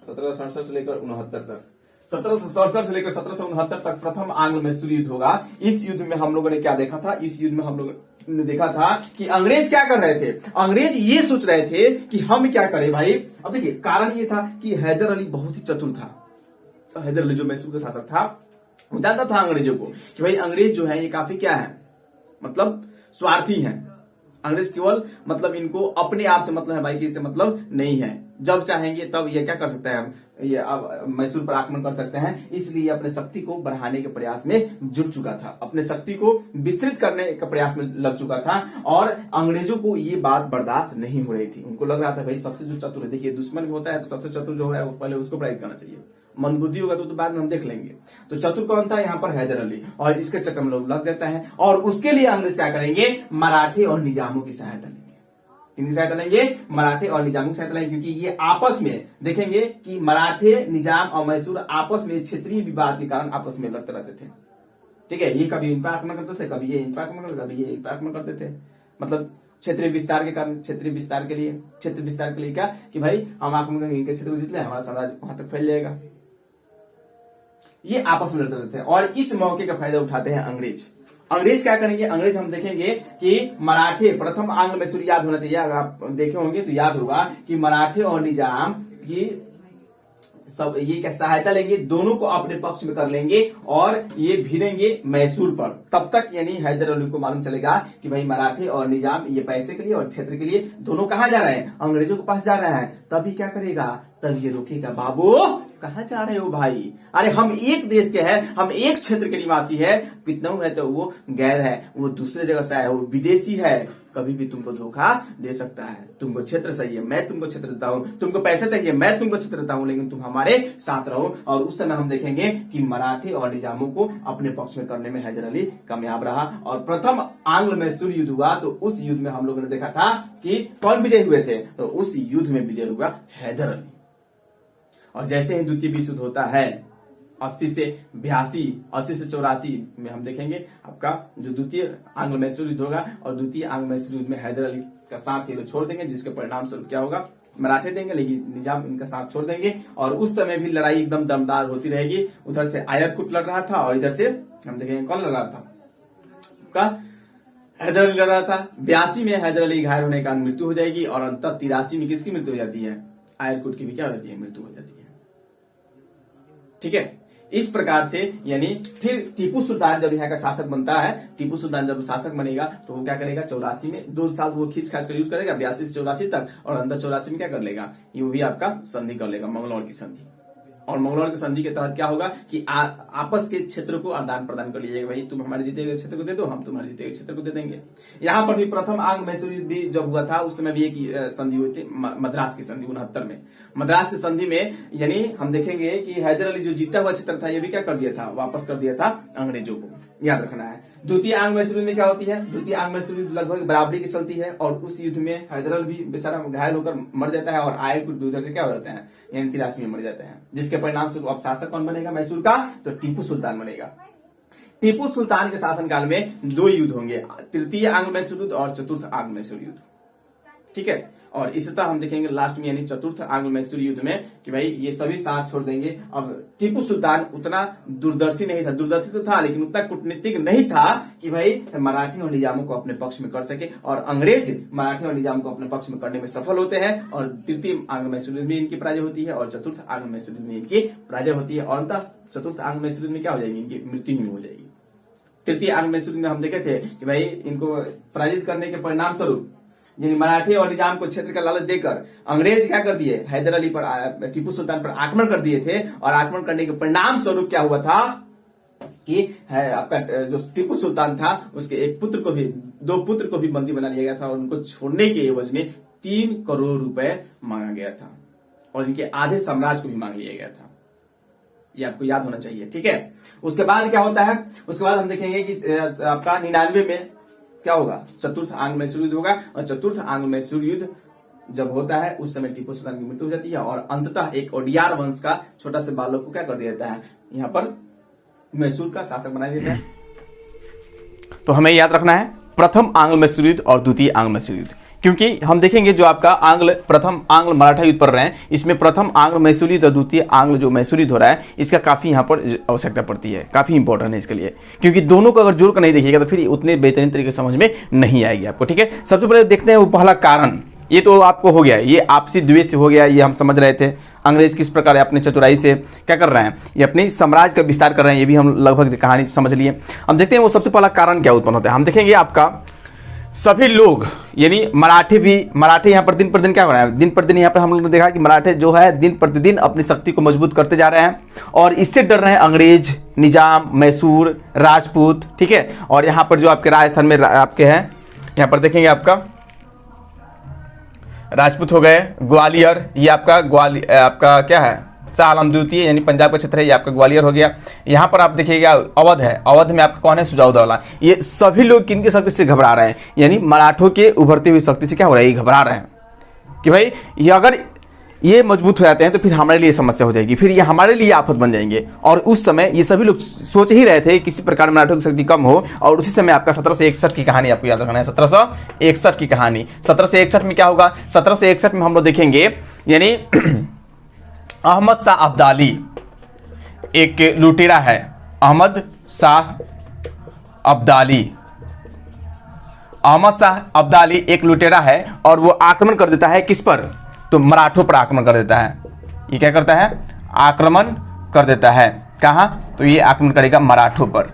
1767 से लेकर 69 तक, 1767 से लेकर 1769 तक प्रथम आंग्ल मैसूर युद्ध होगा। इस युद्ध में हम लोगों ने क्या देखा था, इस युद्ध में हम लोगों ने देखा था कि अंग्रेज क्या कर रहे थे, अंग्रेज ये सोच रहे थे कि हम क्या करें भाई। अब देखिए कारण ये था कि हैदर अली बहुत ही चतुर था, तो हैदर अली जो मैसूर का शासक था वो जानता था अंग्रेजों को कि भाई अंग्रेज जो है ये काफी क्या है, मतलब स्वार्थी हैं, अंग्रेज केवल मतलब इनको अपने आप से मतलब है भाई, कि इससे मतलब नहीं है, जब चाहेंगे तब ये क्या कर सकते हैं, ये अब मैसूर पर आक्रमण कर सकते हैं, इसलिए अपने शक्ति को बढ़ाने के प्रयास में जुट चुका था, अपने शक्ति को विस्तृत करने के प्रयास में लग चुका था, और अंग्रेजों को ये बात बर्दाश्त नहीं हो रही थी। उनको लग रहा था भाई सबसे जो चतुर है, देखिए दुश्मन भी होता है तो सबसे चतुर जो है वो पहले उसको प्राइज करना चाहिए, मंदबुद्धि होगा तो बाद में हम देख लेंगे। तो चतुर कौन था, यहाँ पर हैदर अली, और इसके चक्कर में लोग लग जाता है, और उसके लिए अंग्रेज क्या करेंगे, मराठे और निजामों की सहायता लेंगे। किनकी सहायता लेंगे, मराठे और निजामों की सहायता लेंगे, क्योंकि ये आपस में देखेंगे कि मराठे, निजाम और मैसूर आपस में क्षेत्रीय विवाद के कारण आपस में लड़ते रहते थे, ठीक है। ये कभी इन पर आक्रमण करते थे, कभी ये इन पर आक्रमण करते, कभी ये इन पर आक्रमण करते थे, मतलब क्षेत्रीय विस्तार के कारण, क्षेत्रीय विस्तार के लिए, क्षेत्र विस्तार के लिए क्या कि भाई हम आक्रमण करेंगे, इनके क्षेत्र को जीत ले, हमारा साम्राज्य वहां तक फैल जाएगा। ये आपस में लड़ते रहते हैं, और इस मौके का फायदा उठाते हैं अंग्रेज। अंग्रेज क्या करेंगे, अंग्रेज हम देखेंगे कि मराठे, प्रथम आंग्ल मैसूर याद होना चाहिए, अगर आप देखे होंगे तो याद होगा कि मराठे और निजाम की सब ये क्या सहायता लेंगे, दोनों को अपने पक्ष में कर लेंगे, और ये भिड़ेंगे मैसूर पर। तब तक यानी हैदर अली को मालूम चलेगा कि भाई मराठे और निजाम ये पैसे के लिए और क्षेत्र के लिए दोनों कहां जा रहे हैं, अंग्रेजों के पास जा रहे हैं। तभी क्या करेगा, तब ये रोकेगा, बाबू कहाँ जा रहे हो भाई? अरे हम एक देश के हैं, हम एक क्षेत्र के निवासी है, कितना है तो वो गैर है, वो दूसरे जगह से आया, वो विदेशी है, कभी भी तुमको धोखा दे सकता है। तुमको क्षेत्र चाहिए, मैं तुमको क्षेत्र देता हूँ, तुमको पैसा चाहिए, मैं तुमको क्षेत्र देता हूँ, लेकिन तुम हमारे साथ रहो। और उस समय हम देखेंगे कि मराठे और निजामों को अपने पक्ष में करने में हैदर अली कामयाब रहा और प्रथम आंग्ल मैसूर युद्ध हुआ। तो उस युद्ध में हम लोगों ने देखा था कि कौन विजय हुए थे, तो उस युद्ध में विजय हुआ हैदर अली। और जैसे ही द्वितीय विश्व युद्ध होता है 80 से 84 में हम देखेंगे आपका जो द्वितीय आंग्ल मैसूर युद्ध होगा, और द्वितीय आंग्ल मैसूर युद्ध में हैदर अली का साथ ये लोग छोड़ देंगे, जिसके परिणाम स्वरूप क्या होगा, मराठे देंगे लेकिन निजाम इनका साथ छोड़ देंगे। और उस समय भी लड़ाई एकदम दमदार होती रहेगी। उधर से आयरकुट लड़ रहा था और इधर से हम देखेंगे कौन लड़ रहा था, हैदर अली लड़ रहा था। 82 में हैदर अली घायल होने का मृत्यु हो जाएगी और अंततः 83 में किसकी मृत्यु हो जाती है, आयरकुट की भी क्या होती है, मृत्यु हो जाती है। ठीक है, इस प्रकार से यानी फिर टीपू सुल्तान जब यहाँ का शासक बनता है, टीपू सुल्तान जब शासक बनेगा तो वो क्या करेगा, 84 में 2 साल वो खींच खाच कर यूज करेगा 82 से 84 तक, और अंदर 84 में क्या कर लेगा, ये भी आपका संधि कर लेगा, मंगलौर की संधि। और मंगलौर की संधि के तहत क्या होगा कि आपस के क्षेत्र को आदान प्रदान कर लीजिएगा, भाई तुम हमारे जीते हुए क्षेत्र को दे दो, हम तुम्हारे जीते हुए क्षेत्र को दे देंगे। यहाँ पर भी प्रथम आंग्ल मैसूर युद्ध भी जब हुआ था, उस समय भी एक संधि हुई थी, मद्रास की संधि 69 में। मद्रास की संधि में यानी हम देखेंगे कि हैदर अली जो जीता हुआ क्षेत्र था, ये भी क्या कर दिया था, वापस कर दिया था अंग्रेजों को, याद रखना है। द्वितीय आंग्ल मैसूर युद्ध में क्या होती है, द्वितीय आंग्ल मैसूर युद्ध लगभग बराबरी की चलती है, और उस युद्ध में हैदर अली भी बेचारा घायल होकर मर जाता है, और आयरकुट उधर से क्या हो जाता है, यानी 83 में मर जाते हैं, जिसके परिणाम से अब शासक कौन बनेगा मैसूर का, तो टीपू सुल्तान बनेगा। टीपू सुल्तान के शासनकाल में 2 युद्ध होंगे, तृतीय आंग्ल मैसूर युद्ध और चतुर्थ आंग्ल मैसूर युद्ध। ठीक है, और इसी तरह हम देखेंगे लास्ट में यानी चतुर्थ आंग्ल मैसूर युद्ध में कि भाई ये सभी साथ छोड़ देंगे। अब टीपू सुल्तान उतना दूरदर्शी नहीं था, दूरदर्शी तो था लेकिन उतना कूटनीतिक नहीं था कि भाई मराठी और निजामों को अपने पक्ष में कर सके, और अंग्रेज मराठी और निजाम को अपने पक्ष में करने में सफल होते हैं, और तृतीय आंग्ल मैसूर युद्ध में इनकी पराजय होती है, और चतुर्थ आंग्ल मैसूर युद्ध में इनकी पराजय होती है, और अंततः चतुर्थ आंग्ल मैसूर युद्ध में क्या हो जाएगी, इनकी मृत्यु ही हो जाएगी। तृतीय आंग्ल मैसूर युद्ध में हम देखे थे कि भाई इनको पराजित करने के परिणाम स्वरूप यानी मराठी और निजाम को क्षेत्र का लालच देकर अंग्रेज क्या कर दिए, हैदर अली पर, टीपू सुल्तान पर आक्रमण कर दिए थे, और आक्रमण करने के परिणाम स्वरूप क्या हुआ था कि आपका जो टीपू सुल्तान था उसके एक पुत्र को भी, 2 पुत्र को भी बंदी बना लिया गया था, और उनको छोड़ने के एवज में 3 करोड़ रुपए मांगा गया था, और इनके आधे साम्राज्य को भी मांग लिया गया था। ये आपको याद होना चाहिए। ठीक है, उसके बाद क्या होता है, उसके बाद हम देखेंगे कि आपका 99 में क्या होगा, चतुर्थ आंग्ल मैसूर युद्ध होगा, और चतुर्थ आंग्ल मैसूर युद्ध जब होता है उस समय टीपू सुल्तान की मृत्यु हो जाती है, और अंततः एक ओडियार वंश का छोटा से बालक को क्या कर दिया जाता है, यहाँ पर मैसूर का शासक बना देता है। तो हमें याद रखना है प्रथम आंग्ल मैसूर युद्ध और द्वितीय आंग्ल मैसूर युद्ध, क्योंकि हम देखेंगे जो आपका प्रथम आंग्ल मराठा युद्ध पढ़ रहे हैं, इसमें प्रथम आंग्ल मैसूर युद्ध और द्वितीय आंग्ल जो मैसूर युद्ध हो रहा है, इसका काफी यहाँ पर आवश्यकता पड़ती है, काफी इंपॉर्टेंट है इसके लिए, क्योंकि दोनों को अगर जोड़ कर नहीं देखिएगा तो फिर उतने बेहतरीन तरीके से समझ में नहीं आएगी आपको। ठीक है, सबसे पहले देखते हैं वो पहला कारण, ये तो आपको हो गया, ये आपसी द्वेष हो गया, ये हम समझ रहे थे। अंग्रेज किस प्रकार अपने चतुराई से क्या कर रहे हैं, ये अपने साम्राज्य का विस्तार कर रहे हैं, ये भी हम लगभग कहानी समझ लिए। हम देखते हैं वो सबसे पहला कारण क्या उत्पन्न होता है। हम देखेंगे आपका सभी लोग यानी मराठे यहाँ पर दिन पर दिन क्या हो रहा है, दिन पर दिन यहाँ पर हम लोगों ने देखा कि मराठे जो है दिन प्रतिदिन अपनी शक्ति को मजबूत करते जा रहे हैं, और इससे डर रहे हैं अंग्रेज, निजाम, मैसूर, राजपूत। ठीक है, और यहाँ पर जो आपके राजस्थान में आपके हैं, यहाँ पर देखेंगे आपका राजपूत हो गए, ग्वालियर, ये आपका क्या है, शाह आलम द्वितीय यानी पंजाब का क्षेत्र है, ये आपका ग्वालियर हो गया। यहाँ पर आप देखिएगा अवध है, अवध में आपका कौन है, सुजाउद्दौला। ये सभी लोग किनकी शक्ति से घबरा रहे हैं, यानी मराठों के उभरती हुई शक्ति से क्या हो रहा है, ये घबरा रहे हैं कि भाई ये अगर ये मजबूत हो जाते हैं तो फिर हमारे लिए समस्या हो जाएगी, फिर ये हमारे लिए आफत बन जाएंगे। और उस समय ये सभी लोग सोच ही रहे थे किसी प्रकार मराठों की शक्ति कम हो, और उसी समय आपका 1761 की कहानी आपको याद रखना है, 1761 की कहानी। 1761 में क्या होगा, 1761 में हम लोग देखेंगे यानी अहमद शाह अब्दाली एक लुटेरा है, अहमद शाह अब्दाली एक लुटेरा है, और वो आक्रमण कर देता है किस पर, तो मराठों पर आक्रमण कर देता है। ये क्या करता है, आक्रमण कर देता है, कहां, तो ये आक्रमण करेगा मराठों पर।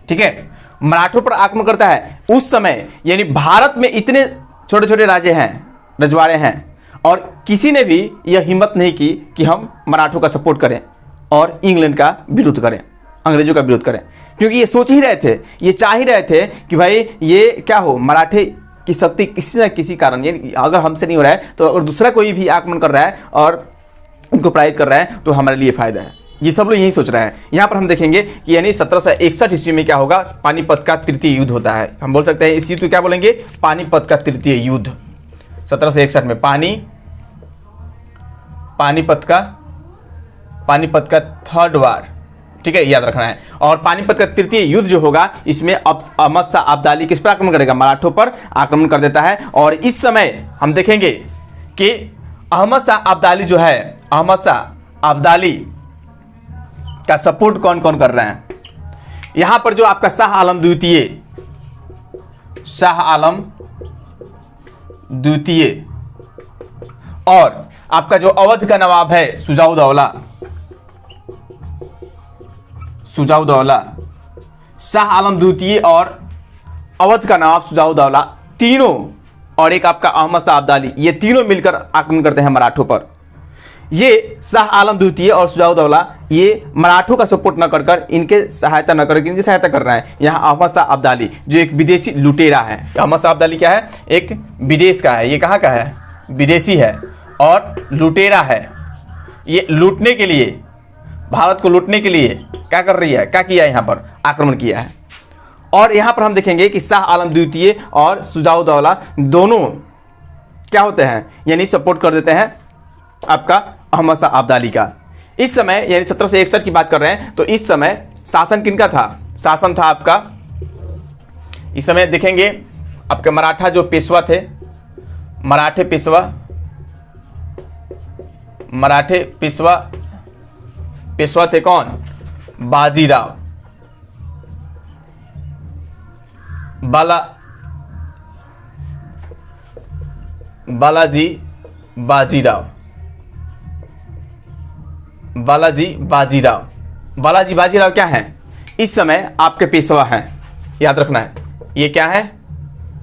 ठीक है, मराठों पर आक्रमण करता है। उस समय यानी भारत में इतने छोटे छोटे राज्य हैं, रजवाड़े हैं, और किसी ने भी यह हिम्मत नहीं की कि हम मराठों का सपोर्ट करें और इंग्लैंड का विरोध करें, अंग्रेजों का विरोध करें, क्योंकि ये सोच ही रहे थे, ये चाह ही रहे थे कि भाई ये क्या हो, मराठे की शक्ति किसी न किसी कारण, यानी अगर हमसे नहीं हो रहा है तो अगर दूसरा कोई भी आक्रमण कर रहा है और उनको पराजित कर रहा है तो हमारे लिए फायदा है। ये सब लोग यही सोच रहे हैं। यहाँ पर हम देखेंगे कि यानी 1761 ईस्वी में क्या होगा, पानीपत का तृतीय युद्ध होता है। हम बोल सकते हैं इस युद्ध को क्या बोलेंगे, पानीपत का तृतीय युद्ध। 1761 में पानीपत का थर्ड वार, ठीक है, याद रखना है। और पानीपत का तृतीय युद्ध जो होगा, इसमें अहमद शाह अब्दाली किस पर आक्रमण करेगा, मराठों पर आक्रमण कर देता है। और इस समय हम देखेंगे कि अहमद शाह अब्दाली जो है, अहमद शाह अब्दाली का सपोर्ट कौन कौन कर रहे हैं। यहां पर जो आपका शाह आलम द्वितीय और आपका जो अवध का नवाब है सुजाउद्दौला, शाह आलम द्वितीय और अवध का नवाब सुजाउद्दौला तीनों, और एक आपका अहमद शाह अब्दाली, ये तीनों मिलकर आक्रमण करते हैं मराठों पर। ये शाह आलम द्वितीय और सुजाउद्दौला ये मराठों का सपोर्ट न कर इनके सहायता न कर इनकी सहायता कर रहा है। यहाँ अहमद शाह अब्दाली जो एक विदेशी लुटेरा है, अहमद शाह अब्दाली क्या है, एक विदेश का है, ये कहाँ का है, विदेशी है और लुटेरा है। ये लूटने के लिए, भारत को लूटने के लिए क्या कर रही है, क्या किया है, यहाँ पर आक्रमण किया है। और यहाँ पर हम देखेंगे कि शाह आलम द्वितीय और सुजाउद्दौला दोनों क्या होते हैं, यानी सपोर्ट कर देते हैं आपका अहमद शाह अब्दाली का। इस समय यानी 1761 की बात कर रहे हैं, तो इस समय शासन किनका था, शासन था आपका, इस समय देखेंगे आपके मराठा जो पेशवा थे, मराठे पेशवा थे कौन, बाजीराव, बालाजी बाजीराव क्या है, इस समय आपके पेशवा हैं, याद रखना है, ये क्या है,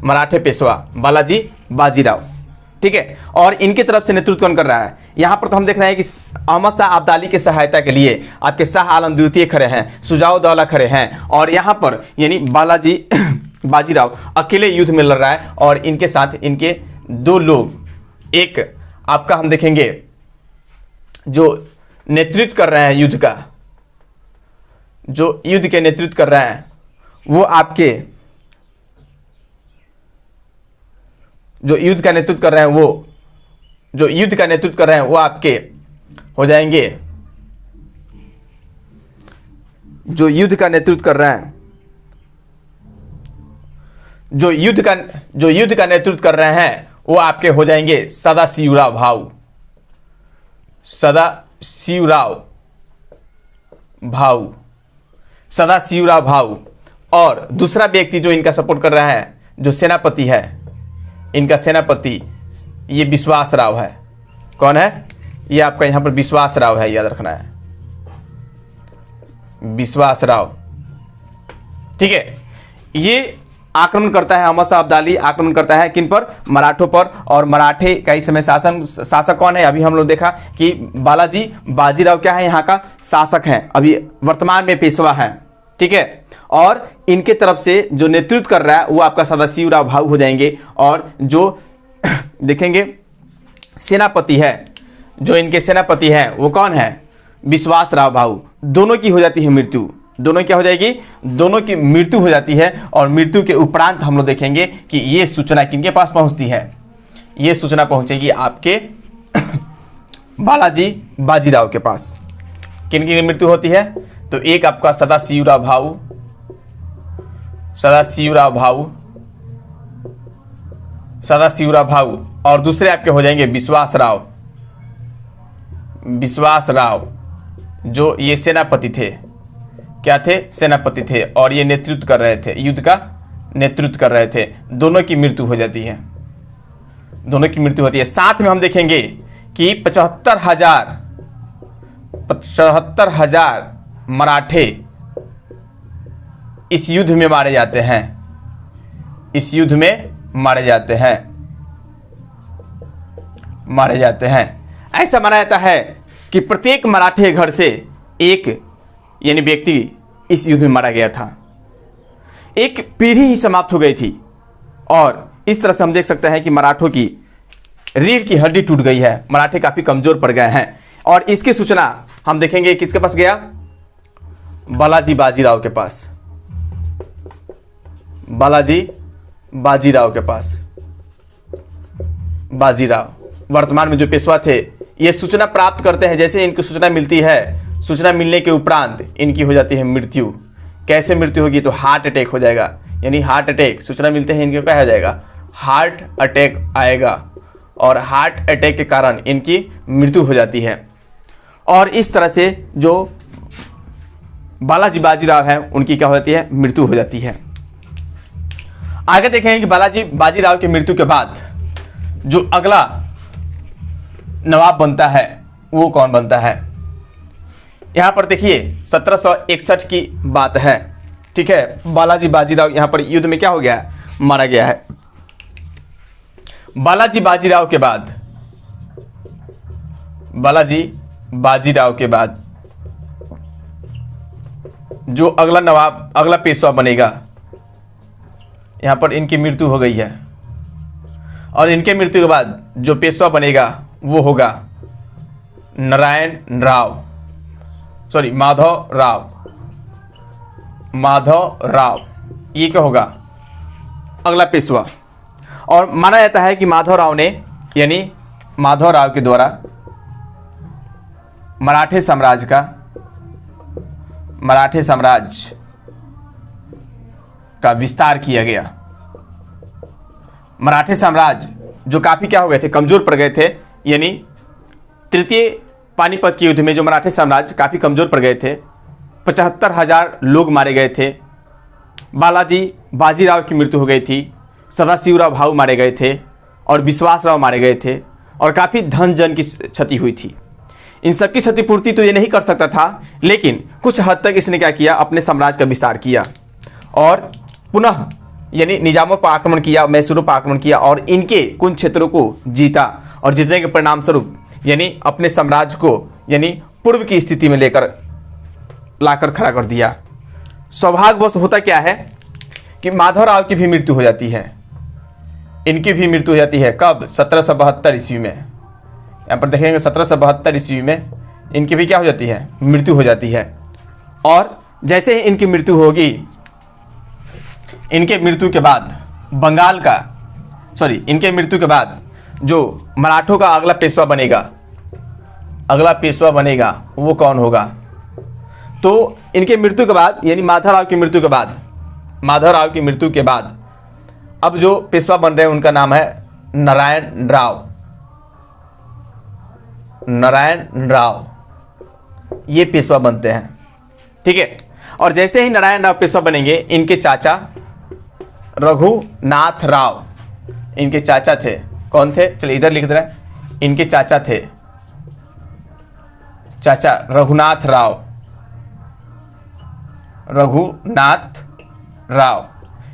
मराठे पेशवा बालाजी बाजीराव, ठीक है। और इनकी तरफ से नेतृत्व कौन कर रहा है, यहां पर तो हम देख रहे हैं कि अहमद शाह अब्दाली की सहायता के लिए आपके शाह आलम द्वितीय खड़े हैं, सुजाउद्दौला खड़े हैं, और यहां पर यानी बालाजी बाजीराव अकेले युद्ध में लड़ रहा है और इनके साथ इनके दो लोग, एक आपका हम देखेंगे जो नेतृत्व कर रहे हैं युद्ध का, जो युद्ध के नेतृत्व कर रहे हैं वो आपके, जो युद्ध का नेतृत्व कर रहे हैं वो आपके हो जाएंगे, जो युद्ध का नेतृत्व कर रहे हैं वो आपके हो जाएंगे सदाशिवराव भाऊ। और दूसरा व्यक्ति जो इनका सपोर्ट कर रहा है, जो सेनापति है, इनका सेनापति ये विश्वास राव है। कौन है, ये आपका यहां पर विश्वास राव है, याद रखना है, विश्वास राव, ठीक है। ये आक्रमण करता है, अहमद शाह अब्दाली आक्रमण करता है किन पर, मराठों पर। और मराठे का इस समय शासक कौन है, अभी हम लोग देखा कि बालाजी बाजीराव क्या है, यहाँ का शासक है, अभी वर्तमान में पेशवा है, ठीक है। और इनके तरफ से जो नेतृत्व कर रहा है वो आपका सदाशिवराव भाऊ हो जाएंगे। और जो देखेंगे सेनापति है, जो इनके सेनापति हैं वो कौन है, विश्वास राव भाऊ। दोनों की हो जाती है मृत्यु, दोनों क्या हो जाएगी, दोनों की मृत्यु हो जाती है। और मृत्यु के उपरांत हम लोग देखेंगे कि ये सूचना किनके पास पहुंचती है, ये सूचना पहुंचेगी आपके बालाजी बाजीराव के पास। किन की मृत्यु होती है, तो एक आपका सदाशिवराव भाऊ और दूसरे आपके हो जाएंगे विश्वास राव, जो ये सेनापति थे, क्या थे, सेनापति थे, और ये नेतृत्व कर रहे थे, युद्ध का नेतृत्व कर रहे थे। दोनों की मृत्यु हो जाती है, दोनों की मृत्यु होती है। साथ में हम देखेंगे कि 75,000 मराठे इस युद्ध में मारे जाते हैं, मारे जाते हैं। ऐसा माना जाता है कि प्रत्येक मराठे घर से एक यानी व्यक्ति इस युद्ध में मारा गया था। एक पीढ़ी ही समाप्त हो गई थी और इस तरह से हम देख सकते हैं कि मराठों की रीढ़ की हड्डी टूट गई है, मराठे काफी कमजोर पड़ गए हैं। और इसकी सूचना हम देखेंगे किसके पास गया, बालाजी बाजीराव के पास, बालाजी बाजीराव के पास। बाजीराव वर्तमान में जो पेशवा थे, ये सूचना प्राप्त करते हैं। जैसे इनको सूचना मिलती है, सूचना मिलने के उपरांत इनकी हो जाती है मृत्यु। कैसे मृत्यु होगी, तो हार्ट अटैक हो जाएगा। यानी हार्ट अटैक, सूचना मिलते हैं इनके क्या हो जाएगा, हार्ट अटैक आएगा और हार्ट अटैक के कारण इनकी मृत्यु हो जाती है। और इस तरह से जो बालाजी बाजीराव है उनकी क्या हो जाती है, मृत्यु हो जाती है। आगे देखेंगे कि बालाजी बाजीराव की मृत्यु के बाद जो अगला नवाब बनता है वो कौन बनता है। यहां पर देखिए 1761 की बात है, ठीक है। बालाजी बाजीराव यहां पर युद्ध में क्या हो गया है, मारा गया है। बालाजी बाजीराव के बाद, बालाजी बाजीराव के बाद जो अगला नवाब, अगला पेशवा बनेगा, यहां पर इनकी मृत्यु हो गई है। और इनके मृत्यु के बाद जो पेशवा बनेगा वो होगा नारायण राव, सॉरी माधव राव, माधव राव। ये क्या होगा, अगला पेशवा। और माना जाता है कि माधव राव ने, यानी माधव राव के द्वारा मराठे साम्राज्य का विस्तार किया गया। मराठे साम्राज्य जो काफी क्या हो गए थे, कमजोर पड़ गए थे। यानी तृतीय पानीपत के युद्ध में जो मराठे साम्राज्य काफी कमजोर पड़ गए थे, 75,000 लोग मारे गए थे। बालाजी बाजीराव की मृत्यु हो गई थी, सदाशिवराव भाऊ मारे गए थे और विश्वासराव मारे गए थे और काफी धन जन की क्षति हुई थी। इन सबकी क्षतिपूर्ति तो ये नहीं कर सकता था, लेकिन कुछ हद तक इसने क्या किया, अपने साम्राज्य का विस्तार किया और पुनः यानी निजामों पर आक्रमण किया, मैसूरों पर आक्रमण किया और इनके कुछ क्षेत्रों को जीता। और जीतने के परिणाम स्वरूप यानी अपने साम्राज्य को यानी पूर्व की स्थिति में लाकर खड़ा कर दिया। सौभाग्यवश होता क्या है कि माधवराव की भी मृत्यु हो जाती है। इनकी भी मृत्यु हो जाती है कब, 1772 ईस्वी में। यहाँ पर देखेंगे 1772 ईस्वी में इनकी भी क्या हो जाती है, मृत्यु हो जाती है। और जैसे ही इनकी मृत्यु होगी, इनके मृत्यु के बाद बंगाल का, सॉरी इनके मृत्यु के बाद जो मराठों का अगला पेशवा बनेगा वो कौन होगा। तो इनके मृत्यु के बाद यानी माधवराव की मृत्यु के बाद अब जो पेशवा बन रहे हैं उनका नाम है नारायण राव। ये पेशवा बनते हैं, ठीक है। और जैसे ही नारायण राव पेशवा बनेंगे, इनके चाचा रघुनाथ राव, इनके चाचा थे, कौन थे, चलिए इधर लिख दे रहे हैं। इनके चाचा थे, चाचा रघुनाथ राव,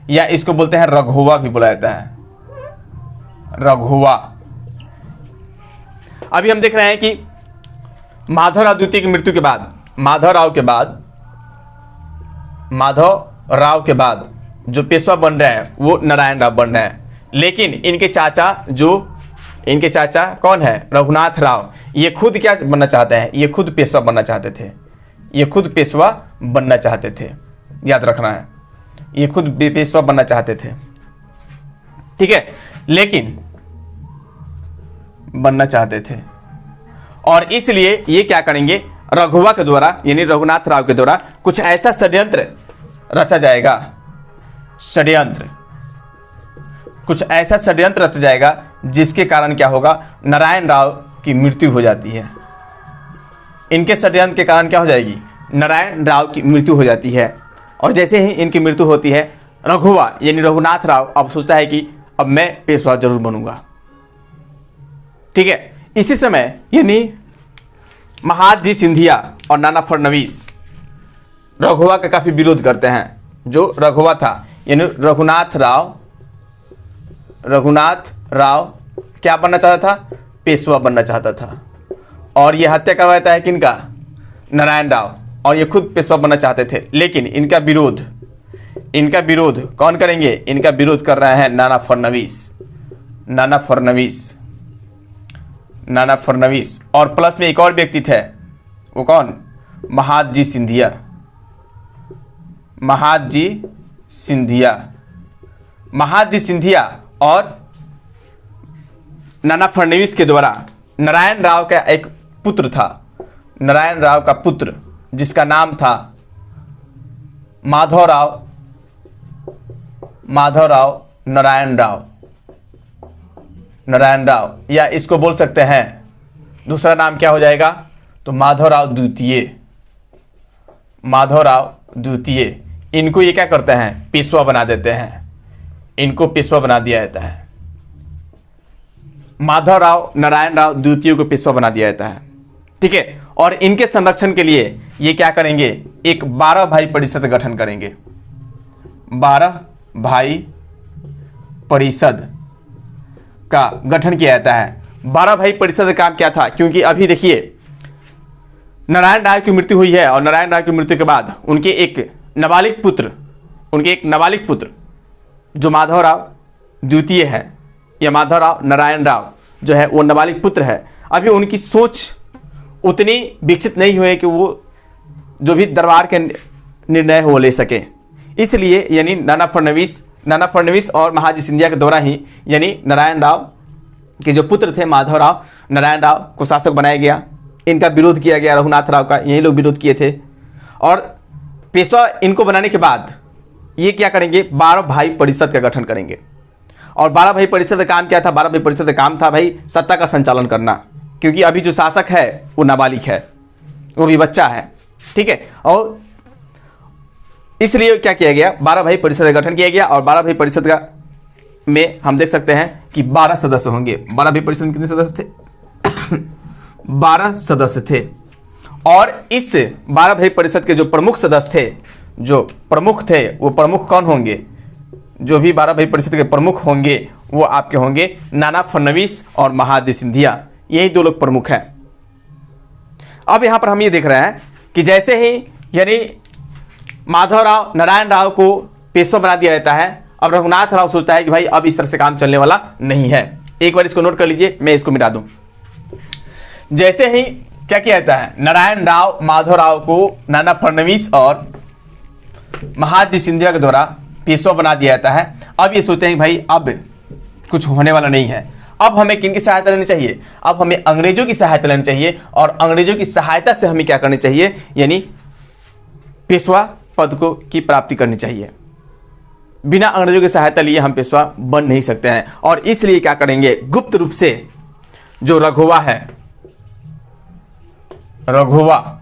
या इसको बोलते हैं रघुवा भी बोला जाता है, रघुवा। अभी हम देख रहे हैं कि माधवराव द्वितीय की मृत्यु के बाद, माधव राव के बाद जो पेशवा बन रहे हैं वो नारायण राव बन रहे हैं। लेकिन इनके चाचा कौन है, रघुनाथ राव, ये खुद क्या बनना चाहते हैं, ये खुद पेशवा बनना चाहते थे। याद रखना है, ये खुद पेशवा बनना चाहते थे, ठीक है, लेकिन बनना चाहते थे। और इसलिए ये क्या करेंगे, रघुवा के द्वारा यानी रघुनाथ राव के द्वारा कुछ ऐसा षड्यंत्र रचा जाएगा जिसके कारण क्या होगा, नारायण राव की मृत्यु हो जाती है। इनके षड्यंत्र के कारण क्या हो जाएगी, नारायण राव की मृत्यु हो जाती है। और जैसे ही इनकी मृत्यु होती है, रघुवा यानी रघुनाथ राव अब सोचता है कि अब मैं पेशवा जरूर बनूंगा, ठीक है। इसी समय यानी महादजी सिंधिया और नाना फडणवीस रघुवा का काफी विरोध करते हैं। जो रघुवा था यानी रघुनाथ राव क्या बनना चाहता था, पेशवा बनना चाहता था। और ये हत्या करवाता है किनका? नारायण राव। और ये खुद पेशवा बनना चाहते थे, लेकिन इनका विरोध कौन करेंगे? इनका विरोध कर रहे हैं नाना फडणवीस। और प्लस में एक और व्यक्ति थे, वो कौन? महादजी सिंधिया। और नाना फडणवीस के द्वारा नारायण राव का एक पुत्र था, नारायण राव का पुत्र जिसका नाम था माधवराव नारायण राव, या इसको बोल सकते हैं दूसरा नाम क्या हो जाएगा? तो माधवराव द्वितीय। इनको ये क्या करते हैं? पेशवा बना देते हैं। इनको पेशवा बना दिया जाता है। माधवराव नारायण राव द्वितीय को पेशवा बना दिया जाता है। ठीक है। और इनके संरक्षण के लिए ये क्या करेंगे? एक 12 भाई परिषद गठन करेंगे। 12 भाई परिषद का गठन किया जाता है। 12 भाई परिषद का काम क्या था? क्योंकि अभी देखिए नारायण राव की मृत्यु हुई है, और नारायण राव की मृत्यु के बाद उनके एक नाबालिग पुत्र जो माधवराव द्वितीय है, या माधवराव नारायण राव जो है वो नाबालिग पुत्र है। अभी उनकी सोच उतनी विकसित नहीं हुई कि वो जो भी दरबार के निर्णय हो ले सके। इसलिए यानी नाना फडणवीस और महादजी सिंधिया के द्वारा ही यानी नारायण राव के जो पुत्र थे माधवराव नारायण राव को शासक बनाया गया। इनका विरोध किया गया, रघुनाथ राव का यही लोग विरोध किए थे। और पेशवा इनको बनाने के बाद ये क्या करेंगे? 12 भाई परिषद का गठन करेंगे। और 12 भाई परिषद का काम क्या था? 12 भाई परिषद का काम था भाई सत्ता का संचालन करना, क्योंकि अभी जो शासक है वो नाबालिग है, वो भी बच्चा है। ठीक है। और इसलिए क्या किया गया? 12 भाई परिषद का गठन किया गया। और 12 भाई परिषद का में हम देख सकते हैं कि 12 सदस्य होंगे। 12 भाई परिषद में कितने सदस्य थे? 12 सदस्य थे। और इस 12 भाई परिषद के जो प्रमुख सदस्य थे, वो प्रमुख कौन होंगे? जो भी 12 भाई परिषद के प्रमुख होंगे वो आपके होंगे नाना फडणवीस और महादजी सिंधिया। यही 2 लोग प्रमुख हैं। अब यहां पर हम ये देख रहे हैं कि जैसे ही यानी माधवराव नारायण राव को पेशवा बना दिया जाता है, अब रघुनाथ राव सोचता है कि भाई अब इस तरह से काम चलने वाला नहीं है। एक बार इसको नोट कर लीजिए, मैं इसको मिटा दूं। जैसे ही क्या किया जाता है? नारायण राव माधवराव को नाना फडणवीस और महादजी सिंधिया के द्वारा पेशवा बना दिया जाता है। अब ये सोचते हैं कि भाई अब कुछ होने वाला नहीं है, अब हमें किनकी सहायता लेनी चाहिए? अब हमें अंग्रेजों की सहायता लेनी चाहिए। और अंग्रेजों की सहायता से हमें क्या करनी चाहिए? यानी पेशवा पद को की प्राप्ति करनी चाहिए। बिना अंग्रेजों की सहायता लिए हम पेशवा बन नहीं सकते हैं। और इसलिए क्या करेंगे? गुप्त रूप से जो रघुवा है, रघुवा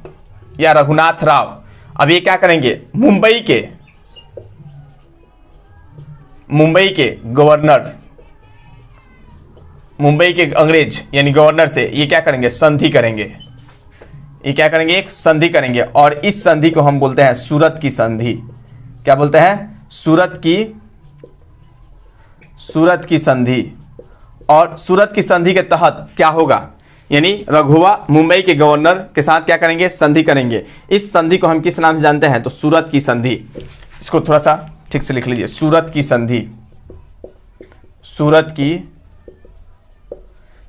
या रघुनाथ राव, अब ये क्या करेंगे? मुंबई के गवर्नर, मुंबई के अंग्रेज यानी गवर्नर से ये क्या करेंगे? संधि करेंगे। ये क्या करेंगे? एक संधि करेंगे। और इस संधि को हम बोलते हैं सूरत की संधि। क्या बोलते हैं? सूरत की संधि। और सूरत की संधि के तहत क्या होगा? यानी रघुवा मुंबई के गवर्नर के साथ क्या करेंगे? संधि करेंगे। इस संधि को हम किस नाम से जानते हैं? तो सूरत की संधि। इसको थोड़ा सा ठीक से लिख लीजिए, सूरत की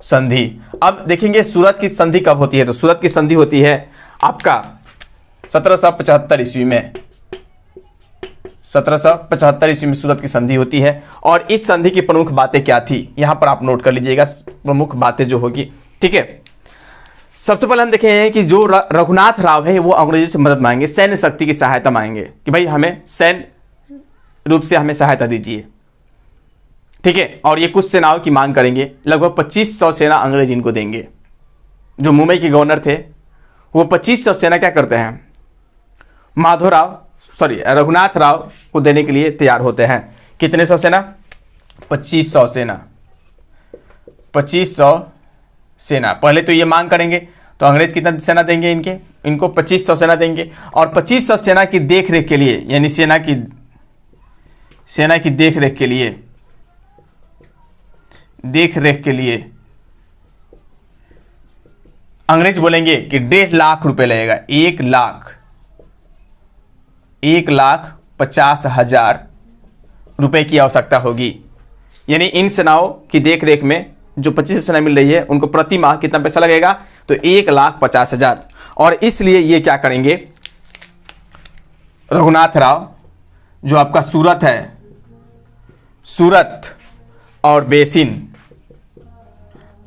संधि। अब देखेंगे सूरत की संधि कब होती है? तो सूरत की संधि होती है आपका 1775 ईस्वी में। 1775 ईस्वी में सूरत की संधि होती है। और इस संधि की प्रमुख बातें क्या थी? यहां पर आप नोट कर लीजिएगा प्रमुख बातें जो होगी। ठीक है। सबसे पहले हम देखें कि जो रघुनाथ राव है वो अंग्रेजों से मदद मांगेंगे, सैन्य शक्ति की सहायता मांगेंगे कि भाई हमें सैन्य रूप से हमें सहायता दीजिए। ठीक है। और ये कुछ सेनाओं की मांग करेंगे, लगभग 2500 सेना अंग्रेज इनको देंगे। जो मुंबई के गवर्नर थे वो 2500 सेना क्या करते हैं? रघुनाथ राव को देने के लिए तैयार होते हैं। कितने सौ सेना? 2500 सेना। 2500 सेना। पहले तो ये मांग करेंगे तो अंग्रेज कितना सेना देंगे? इनको 2500 सेना देंगे। और 2500 सेना की देखरेख के लिए यानी सेना की देखरेख के लिए अंग्रेज बोलेंगे कि 1.5 लाख रुपए लगेगा, 1,50,000 रुपए की आवश्यकता होगी। यानी इन सेनाओं की देख रेख में जो 25 सेना मिल रही है उनको प्रति माह कितना पैसा लगेगा, तो 1,50,000। और इसलिए ये क्या करेंगे, रघुनाथ राव जो आपका सूरत है, सूरत और बेसिन,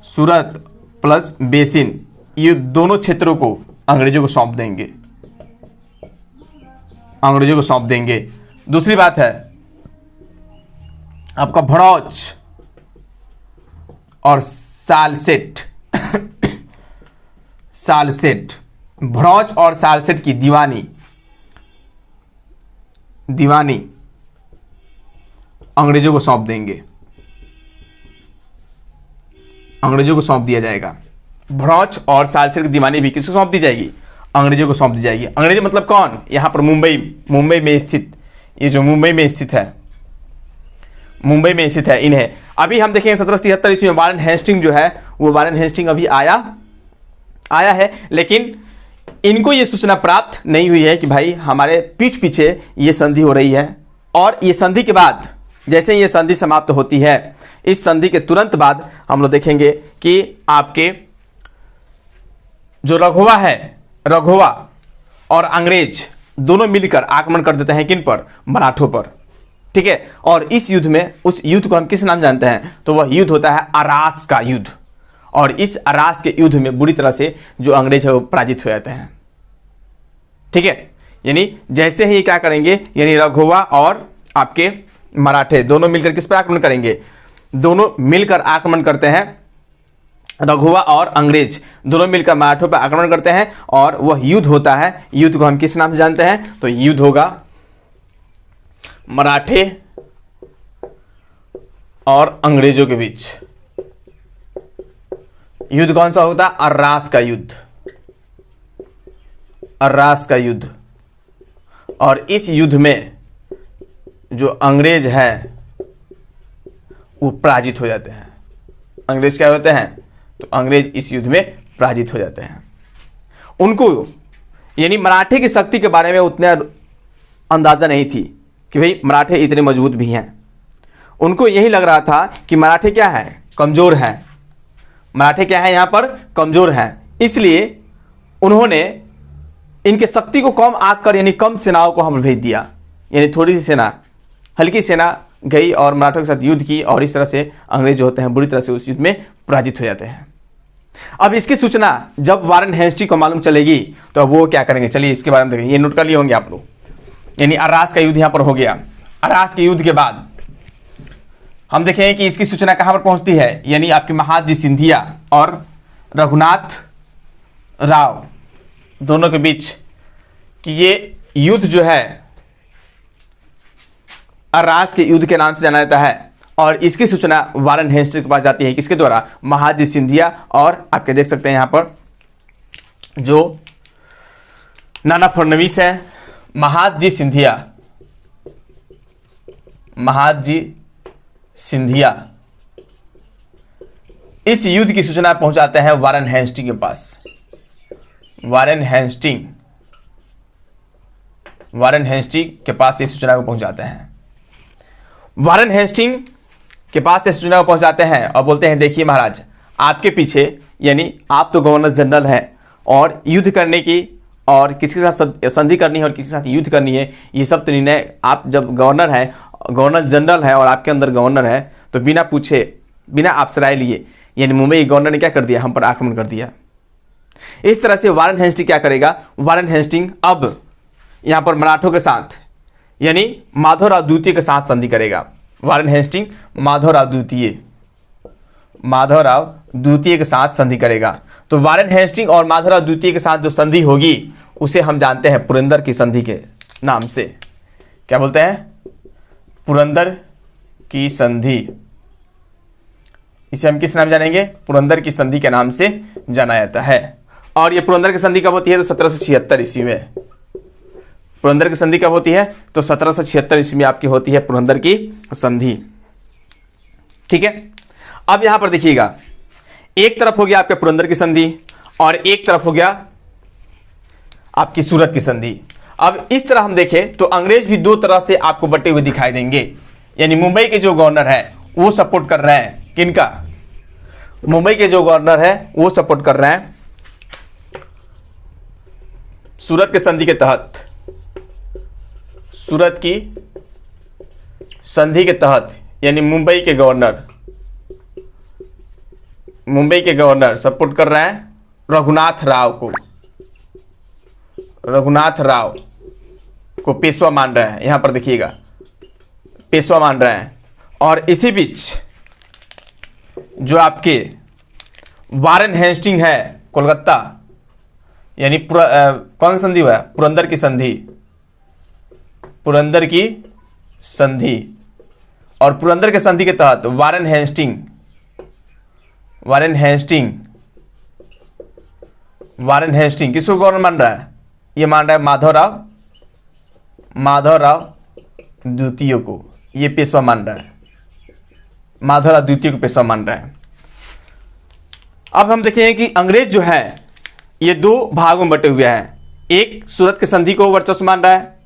सूरत प्लस बेसिन, ये दोनों क्षेत्रों को अंग्रेजों को सौंप देंगे, अंग्रेजों को सौंप देंगे। दूसरी बात है आपका भड़ौच और सालसेट, सालसेट, भड़ौच और सालसेट की दीवानी अंग्रेजों को सौंप देंगे, अंग्रेजों को सौंप दिया जाएगा। भड़ौच और सालसेट की दीवानी भी किसको सौंप दी जाएगी, अंग्रेजों को सौंप दी जाएगी। अंग्रेज मतलब कौन, यहां पर मुंबई में स्थित, ये जो मुंबई में स्थित है इन्हें। अभी हम देखेंगे 1773 ईस्वी में वारेन हेस्टिंग जो है, वो वारेन हेस्टिंग अभी आया है, लेकिन इनको ये सूचना प्राप्त नहीं हुई है कि भाई हमारे पीठ पीछे ये संधि हो रही है। और ये संधि के बाद, जैसे ये संधि समाप्त होती है, इस संधि के तुरंत बाद हम लोग देखेंगे कि आपके जो रघुवा और अंग्रेज दोनों मिलकर आक्रमण कर देते हैं किन पर, मराठों पर। ठीक है, और इस युद्ध में, उस युद्ध को हम किस नाम जानते हैं, तो वह युद्ध होता है अरास का युद्ध। और इस अरास के युद्ध में बुरी तरह से जो अंग्रेज है वो पराजित हो जाते हैं। ठीक है, यानी जैसे ही क्या करेंगे, यानी रघुवा और आपके मराठे दोनों मिलकर किस पर आक्रमण करेंगे, दोनों मिलकर आक्रमण करते हैं, रघुवा और अंग्रेज दोनों मिलकर मराठों पर आक्रमण करते हैं। और वह युद्ध होता है, युद्ध को हम किस नाम से जानते हैं, तो युद्ध होगा मराठे और अंग्रेजों के बीच। युद्ध कौन सा होता है, अर्रास का युद्ध, अर्रास का युद्ध। और इस युद्ध में जो अंग्रेज है वो पराजित हो जाते हैं। अंग्रेज क्या होते हैं, तो अंग्रेज इस युद्ध में पराजित हो जाते हैं। उनको यानी मराठे की शक्ति के बारे में उतना अंदाजा नहीं थी कि भाई मराठे इतने मजबूत भी हैं। उनको यही लग रहा था कि मराठे क्या है, कमजोर हैं, मराठे क्या है यहाँ पर, कमजोर हैं। इसलिए उन्होंने इनके शक्ति को कम आंक कर, यानी कम सेनाओं को हम भेज दिया। यानी थोड़ी सी सेना, हल्की सेना गई और मराठों के साथ युद्ध की, और इस तरह से अंग्रेज जो होते हैं बुरी तरह से उस युद्ध में पराजित हो जाते हैं। अब इसकी सूचना जब वारेन हेस्टिंग को मालूम चलेगी तो अब वो क्या करेंगे, चलिए इसके बारे में देखेंगे। ये नोट कर लिए होंगे आप लोग, यानी अरास का युद्ध यहाँ पर हो गया। अरास के युद्ध के बाद हम देखेंगे कि इसकी सूचना कहाँ पर पहुंचती है, यानी आपके महादजी सिंधिया और रघुनाथ राव दोनों के बीच, कि ये युद्ध जो है अरास के युद्ध के नाम से जाना जाता है। और इसकी सूचना वारेन हेस्टिंग के पास जाती है, किसके द्वारा, महादजी सिंधिया और आपके देख सकते हैं यहाँ पर जो नाना फडणवीस है, महादजी सिंधिया इस युद्ध की सूचना पहुंचाते हैं वारेन हेस्टिंग के पास। वारेन हेस्टिंग के पास इस सूचना को पहुंचाते हैं। वारेन हेस्टिंग के पास इस सूचना को पहुंचाते हैं और बोलते हैं, देखिए महाराज, आपके पीछे, यानी आप तो गवर्नर जनरल हैं, और युद्ध करने की और किसी के साथ संधि करनी है और किसी के साथ युद्ध करनी है, ये सब तो निर्णय आप जब गवर्नर हैं, गवर्नर जनरल है और आपके अंदर गवर्नर है, तो बिना पूछे, बिना आपसे राय लिए, यानी मुंबई गवर्नर ने क्या कर दिया, हम पर आक्रमण कर दिया। इस तरह से वारेन हेस्टिंग क्या करेगा, वारेन हेस्टिंग अब यहां पर मराठों के साथ, यानी माधवराव द्वितीय के साथ संधि करेगा। वारेन हेस्टिंग माधवराव द्वितीय के साथ संधि करेगा। तो वारेन हेस्टिंग और माधवराव द्वितीय के साथ जो संधि होगी उसे हम जानते हैं पुरंदर की संधि के नाम से। क्या बोलते हैं, पुरंदर की संधि। इसे हम किस नाम जानेंगे, पुरंदर की संधि के नाम से जाना जाता है। और ये पुरंदर की संधि कब होती है, तो 1776 ईस्वी में। पुरंदर की संधि कब होती है, तो 1776 ईस्वी में आपकी होती है पुरंदर की संधि। ठीक है, अब यहां पर देखिएगा, एक तरफ हो गया आपके पुरंदर की संधि और एक तरफ हो गया आपकी सूरत की संधि। अब इस तरह हम देखें तो अंग्रेज भी दो तरह से आपको बटे हुए दिखाई देंगे, यानी मुंबई के जो गवर्नर है वो सपोर्ट कर रहे हैं किनका, मुंबई के जो गवर्नर है वो सपोर्ट कर रहे हैं सूरत के संधि के तहत, सूरत की संधि के तहत, यानी मुंबई के गवर्नर सपोर्ट कर रहे हैं रघुनाथ राव को, रघुनाथ राव को पेशवा मान रहे हैं, यहां पर देखिएगा पेशवा मान रहे हैं। और इसी बीच जो आपके वारेन हेस्टिंग है कोलकाता, यानी कौन संधि हुआ है, पुरंदर की संधि, पुरंदर की संधि, और पुरंदर के संधि के तहत वारेन हेस्टिंग किसको गवर्नर मान रहा है, ये मान रहा है माधवराव द्वितीय को, ये पेशवा मान रहा है, माधवराव द्वितीय को पेशवा मान रहा है। अब हम देखेंगे कि अंग्रेज जो है ये दो भागों में बटे हुए हैं, एक सूरत के संधि को वर्चस्व मान रहा है,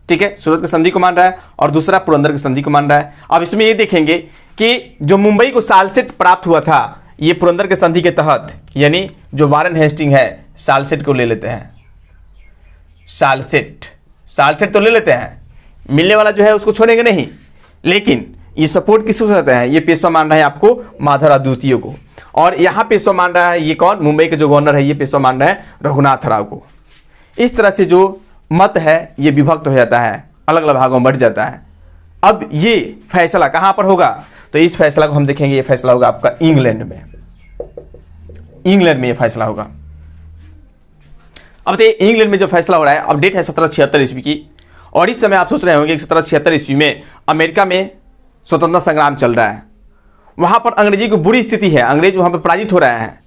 ठीक है, सूरत के संधि को मान रहा है, और दूसरा पुरंदर के संधि को मान रहा है। अब इसमें ये देखेंगे कि जो मुंबई को सालसेट प्राप्त हुआ था ये पुरंदर के संधि के तहत, यानी जो वारेन हेस्टिंग है सालसेट को ले लेते हैं, सालसेट तो ले लेते हैं, मिलने वाला जो है उसको छोड़ेंगे नहीं, लेकिन ये सपोर्ट किसको करते हैं, ये पेशवा मान रहा है आपको माधवराव द्वितीय को, और यहां पेशवा मान रहा है ये कौन, मुंबई के जो गवर्नर है ये पेशवा मान रहा है रघुनाथ राव को। इस तरह से जो मत है ये विभक्त हो जाता है, अलग अलग भागों में बढ़ जाता है। अब ये फैसला कहां पर होगा, तो इस फैसला को हम देखेंगे, ये फैसला होगा आपका इंग्लैंड में, ये फैसला होगा। अब देखिए इंग्लैंड में जो फैसला हो रहा है, अब डेट है 1776 ईस्वी की, और इस समय आप सोच रहे होंगे कि 1776 ईस्वी में अमेरिका में स्वतंत्रता संग्राम चल रहा है, वहां पर अंग्रेजी की बुरी स्थिति है, अंग्रेज वहां पर पराजित हो रहे हैं।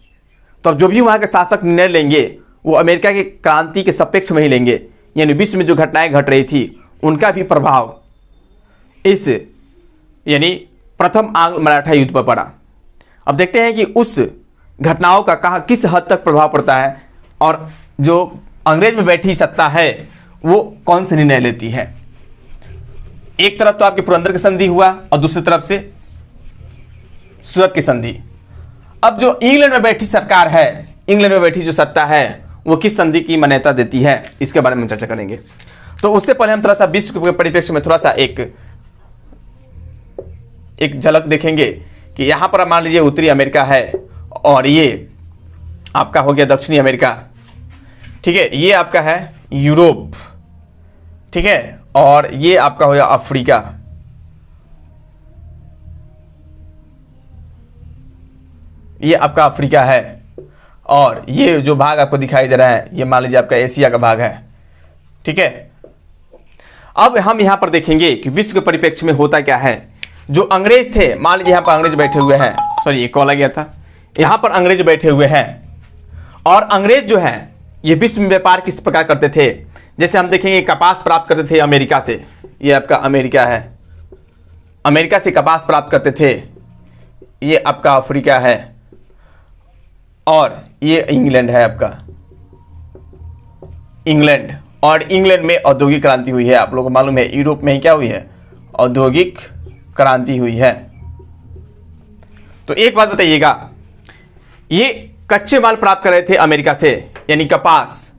तो अब जो भी वहां के शासक निर्णय लेंगे वो अमेरिका की क्रांति के सापेक्ष में ही लेंगे, यानी विश्व में जो घटनाएं घट रही थी उनका भी प्रभाव इस यानी प्रथम आंग्ल मराठा युद्ध पर पड़ा। अब देखते हैं कि उस घटनाओं का किस हद तक प्रभाव पड़ता है, और जो अंग्रेज में बैठी सत्ता है वो कौन से निर्णय लेती है। एक तरफ तो आपके पुरंदर की संधि हुआ और दूसरी तरफ से सूरत की संधि। अब जो इंग्लैंड में बैठी सरकार है, इंग्लैंड में बैठी जो सत्ता है वो किस संधि की मान्यता देती है, इसके बारे में चर्चा करेंगे। तो उससे पहले हम थोड़ा सा विश्व के परिप्रेक्ष्य में थोड़ा सा एक झलक देखेंगे कि यहां पर मान लीजिए उत्तरी अमेरिका है और ये आपका हो गया दक्षिणी अमेरिका, ठीक है, ये आपका है यूरोप, ठीक है, और ये आपका हो गया अफ्रीका, ये आपका अफ्रीका है, और ये जो भाग आपको दिखाई दे रहा है ये मान लीजिए आपका एशिया का भाग है, ठीक है। अब हम यहां पर देखेंगे कि विश्व के परिप्रेक्ष्य में होता क्या है। जो अंग्रेज थे, मान लीजिए यहां पर अंग्रेज बैठे हुए हैं, सॉरी ये कॉल आ गया था, यहां पर अंग्रेज बैठे हुए हैं, और अंग्रेज जो है ये विश्व में व्यापार किस प्रकार करते थे। जैसे हम देखेंगे कपास प्राप्त करते थे अमेरिका से, ये आपका अमेरिका है, अमेरिका से कपास प्राप्त करते थे, ये आपका अफ्रीका है, और ये इंग्लैंड है आपका इंग्लैंड। और इंग्लैंड में औद्योगिक क्रांति हुई है, आप लोगों को मालूम है यूरोप में ही क्या हुई है, औद्योगिक क्रांति हुई है। तो एक बात बताइएगा, ये कच्चे माल प्राप्त कर रहे थे अमेरिका से, यानी कपास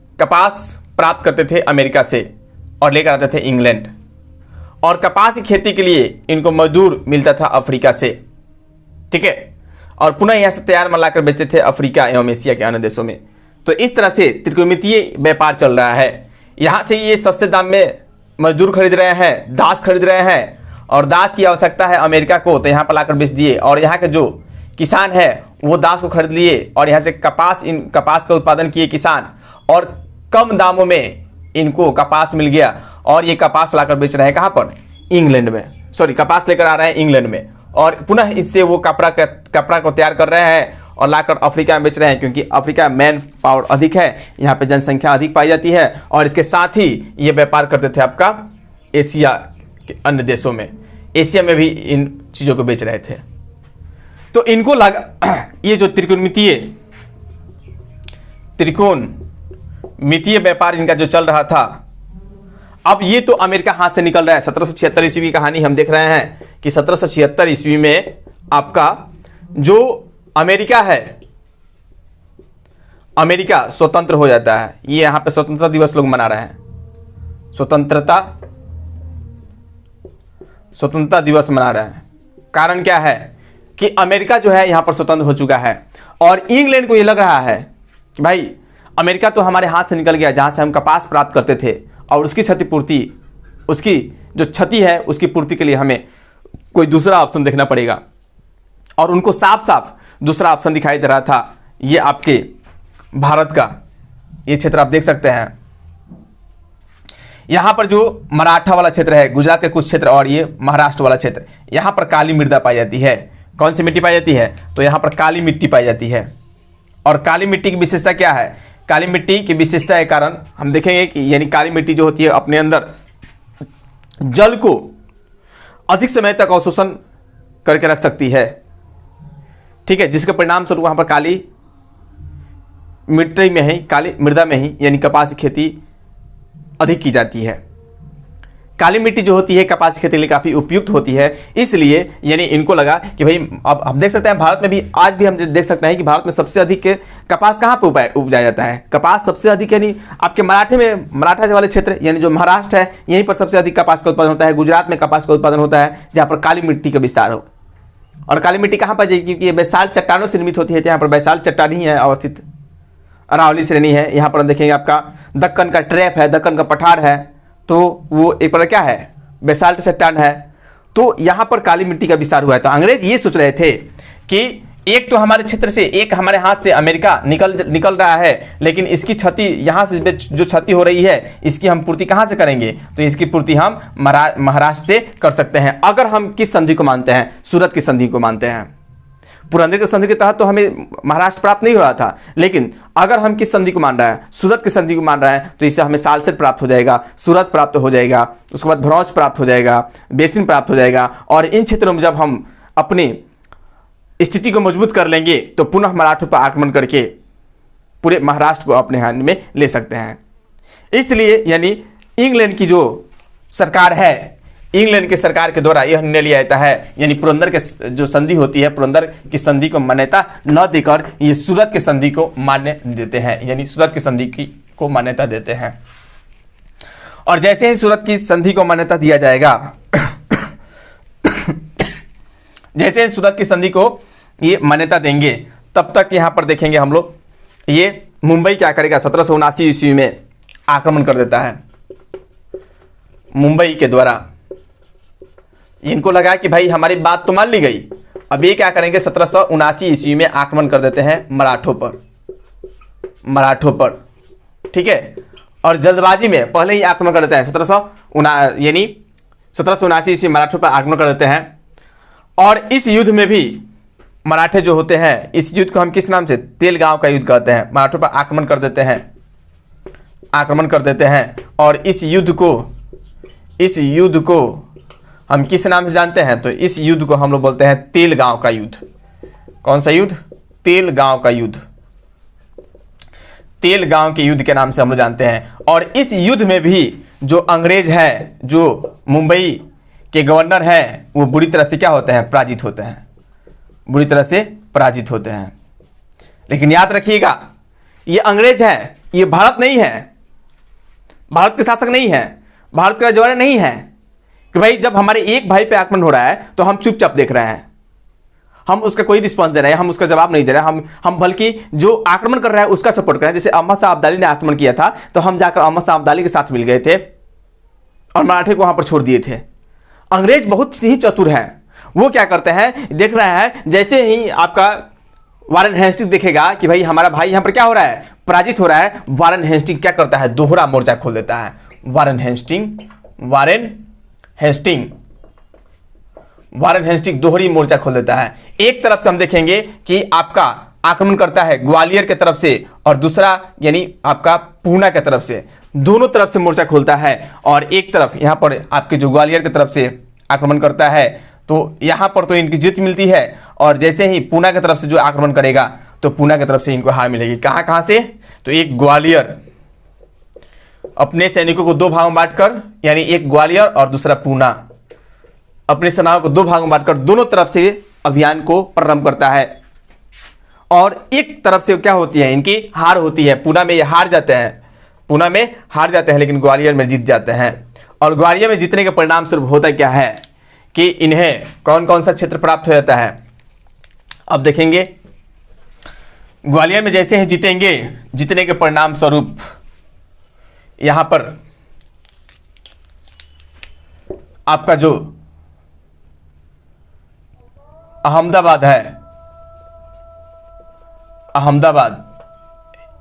प्राप्त करते थे अमेरिका से और लेकर आते थे इंग्लैंड, और कपास की खेती के लिए इनको मजदूर मिलता था अफ्रीका से, ठीक है, और पुनः यहां से तैयार माल लाकर बेचते थे अफ्रीका एवं एशिया के अन्य देशों में। तो इस तरह से त्रिकोणमितीय व्यापार चल रहा है। यहां से ये सस्ते दाम में मजदूर खरीद रहे हैं, दास खरीद रहे हैं, और दास की आवश्यकता है अमेरिका को, तो यहाँ पर लाकर बेच दिए, और यहाँ के जो किसान है वो दास को खरीद लिए, और यहाँ से कपास का उत्पादन किए किसान, और कम दामों में इनको कपास मिल गया, और ये कपास लाकर बेच रहे हैं कहाँ पर, इंग्लैंड में, सॉरी कपास लेकर आ रहे हैं इंग्लैंड में, और पुनः इससे वो कपड़ा को तैयार कर रहे हैं और लाकर अफ्रीका में बेच रहे हैं, क्योंकि अफ्रीका मैन पावर अधिक है, यहाँ पे जनसंख्या अधिक पाई जाती है, और इसके साथ ही ये व्यापार करते थे आपका एशिया के अन्य देशों में, एशिया में भी इन चीज़ों को बेच रहे थे। तो इनको लगा ये जो त्रिकोणमितीय त्रिकोणमितीय व्यापार इनका जो चल रहा था, अब ये तो अमेरिका हाथ से निकल रहा है। 1776 ईस्वी की कहानी हम देख रहे हैं कि 1776 ईस्वी में आपका जो अमेरिका है, अमेरिका स्वतंत्र हो जाता है। ये यहां पे स्वतंत्रता दिवस लोग मना रहे हैं, स्वतंत्रता दिवस मना रहे हैं। कारण क्या है कि अमेरिका जो है यहां पर स्वतंत्र हो चुका है और इंग्लैंड को ये लग रहा है कि भाई अमेरिका तो हमारे हाथ से निकल गया, जहां से हम कपास प्राप्त करते थे, और उसकी क्षतिपूर्ति, उसकी जो क्षति है उसकी पूर्ति के लिए हमें कोई दूसरा ऑप्शन देखना पड़ेगा। और उनको साफ साफ दूसरा ऑप्शन दिखाई दे रहा था, ये आपके भारत का ये क्षेत्र आप देख सकते हैं। यहां पर जो मराठा वाला क्षेत्र है, गुजरात के कुछ क्षेत्र और ये महाराष्ट्र वाला क्षेत्र, यहां पर काली मृदा पाई जाती है। कौन सी मिट्टी पाई जाती है? तो यहां पर काली मिट्टी पाई जाती है। और काली मिट्टी की विशेषता क्या है? काली मिट्टी की विशेषता के कारण हम देखेंगे कि यानी काली मिट्टी जो होती है अपने अंदर जल को अधिक समय तक अवशोषण करके रख सकती है, ठीक है, जिसके परिणाम स्वरूप वहां पर काली मिट्टी में ही, काली मृदा में ही यानी कपास की खेती अधिक की जाती है। काली मिट्टी जो होती है कपास की खेती के लिए काफ़ी उपयुक्त होती है, इसलिए यानी इनको लगा कि भाई अब हम देख सकते हैं भारत में भी, आज भी हम देख सकते हैं कि भारत में सबसे अधिक कपास कहाँ पे उपजाया जाता है? कपास सबसे अधिक यानी आपके मराठा वाले क्षेत्र यानी जो महाराष्ट्र है, यहीं पर सबसे अधिक कपास का उत्पादन होता है। गुजरात में कपास का उत्पादन होता है जहाँ पर काली मिट्टी का विस्तार हो। और काली मिट्टी कहाँ पर जाएगी? क्योंकि ये बैसाल्ट चट्टानों से निर्मित होती है, यहाँ पर बैसाल्ट चट्टान ही है अवस्थित, अरावली श्रेणी है। यहाँ पर देखेंगे आपका दक्कन का ट्रैप है, दक्कन का पठार है, तो वो एक पर क्या है? बेसाल्ट चट्टान है। तो यहाँ पर काली मिट्टी का विस्तार हुआ है। तो अंग्रेज ये सोच रहे थे कि एक तो हमारे क्षेत्र से, एक हमारे हाथ से अमेरिका निकल रहा है, लेकिन इसकी क्षति, यहाँ से जो क्षति हो रही है इसकी हम पूर्ति कहाँ से करेंगे? तो इसकी पूर्ति हम महाराष्ट्र से कर सकते हैं, अगर हम किस संधि को मानते हैं? सूरत की संधि को मानते हैं। पुरंदर की संधि के तहत तो हमें महाराष्ट्र प्राप्त नहीं हो रहा था, लेकिन अगर हम किस संधि को मान रहे हैं? सूरत की संधि को मान रहे हैं, तो इससे हमें सालसेट प्राप्त हो जाएगा, सूरत प्राप्त हो जाएगा, उसके बाद भरौच प्राप्त हो जाएगा, बेसिन प्राप्त हो जाएगा। और इन क्षेत्रों में जब हम अपनी स्थिति को मजबूत कर लेंगे तो पुनः मराठों पर आक्रमण करके पूरे महाराष्ट्र को अपने हाथ में ले सकते हैं। इसलिए यानी इंग्लैंड की जो सरकार है, इंग्लैंड की सरकार के द्वारा यह निर्णय लिया जाता है, यानी पुरंदर के जो संधि होती है, पुरंदर की संधि को मान्यता न देकर ये सूरत की संधि को मान्य देते हैं, यानी सूरत की संधि को मान्यता देते हैं। और जैसे ही सूरत की संधि को मान्यता दिया जाएगा जैसे ही सूरत की संधि को ये मान्यता देंगे, तब तक यहाँ पर देखेंगे हम लोग, ये मुंबई क्या करेगा? 1779 ईस्वी में आक्रमण कर देता है मुंबई के द्वारा। इनको लगा कि भाई हमारी बात तो मान ली गई, अब ये क्या करेंगे? 1779 ईस्वी में आक्रमण कर देते हैं मराठों पर, ठीक है। और जल्दबाजी में पहले ही आक्रमण कर देते हैं, 1779 ईस्वी मराठों पर आक्रमण कर देते हैं। और इस युद्ध में भी मराठे जो होते हैं, इस युद्ध को हम किस नाम से? तेलगांव का युद्ध कहते हैं। मराठों पर आक्रमण कर देते हैं और इस युद्ध को हम किस नाम से जानते हैं? तो इस युद्ध को हम लोग बोलते हैं तेलगांव का युद्ध। कौन सा युद्ध? तेलगांव का युद्ध। तेलगांव के युद्ध के नाम से हम लोग जानते हैं। और इस युद्ध में भी जो अंग्रेज है, जो मुंबई के गवर्नर हैं, वो बुरी तरह से क्या होते हैं? पराजित होते हैं। लेकिन याद रखिएगा, ये अंग्रेज हैं, ये भारत नहीं है, भारत के शासक नहीं है, भारत के रजवाड़े नहीं है कि भाई जब हमारे एक भाई पे आक्रमण हो रहा है तो हम चुपचाप देख रहे हैं, हम उसका कोई रिस्पॉन्स दे रहे हैं, हम उसका जवाब नहीं दे रहे हैं, हम बल्कि जो आक्रमण कर रहा है उसका सपोर्ट कर रहे हैं। जैसे अहमद शाह अब्दाली ने आक्रमण किया था तो हम जाकर अहमद शाह अब्दाली के साथ मिल गए थे और मराठे को वहां पर छोड़ दिए थे। अंग्रेज बहुत ही चतुर हैं, वो क्या करते हैं? देख रहे हैं, जैसे ही आपका वारेन हेस्टिंग देखेगा कि भाई हमारा भाई यहां पर क्या हो रहा है? पराजित हो रहा है, वारेन हेस्टिंग क्या करता है? दोहरा मोर्चा खोल देता है। वारेन हेस्टिंग दोहरी मोर्चा खोल देता है। एक तरफ से हम देखेंगे कि आपका आक्रमण करता है ग्वालियर के तरफ से, और दूसरा यानी आपका पूना के तरफ से, दोनों तरफ से मोर्चा खोलता है। और एक तरफ यहां पर आपके जो ग्वालियर की तरफ से आक्रमण करता है तो यहां पर तो इनकी जीत मिलती है, और जैसे ही पूना की तरफ से जो आक्रमण करेगा तो पूना की तरफ से इनको हार मिलेगी। कहाँ कहाँ से? तो एक ग्वालियर, अपने सैनिकों को 2 भागों में बांटकर, यानी एक ग्वालियर और दूसरा पूना, अपने सेनाओं को 2 भागों में बांटकर दोनों तरफ से अभियान को प्रारंभ करता है। और एक तरफ से क्या होती है, इनकी हार होती है। पूना में ये हार जाते हैं, पूना में हार जाते हैं, लेकिन ग्वालियर में जीत जाते हैं। और ग्वालियर में जीतने के परिणाम स्वरूप होता क्या है कि इन्हें कौन कौन सा क्षेत्र प्राप्त हो जाता है, अब देखेंगे। ग्वालियर में जैसे ही जीतेंगे, जीतने के परिणाम स्वरूप यहां पर आपका जो अहमदाबाद है, अहमदाबाद,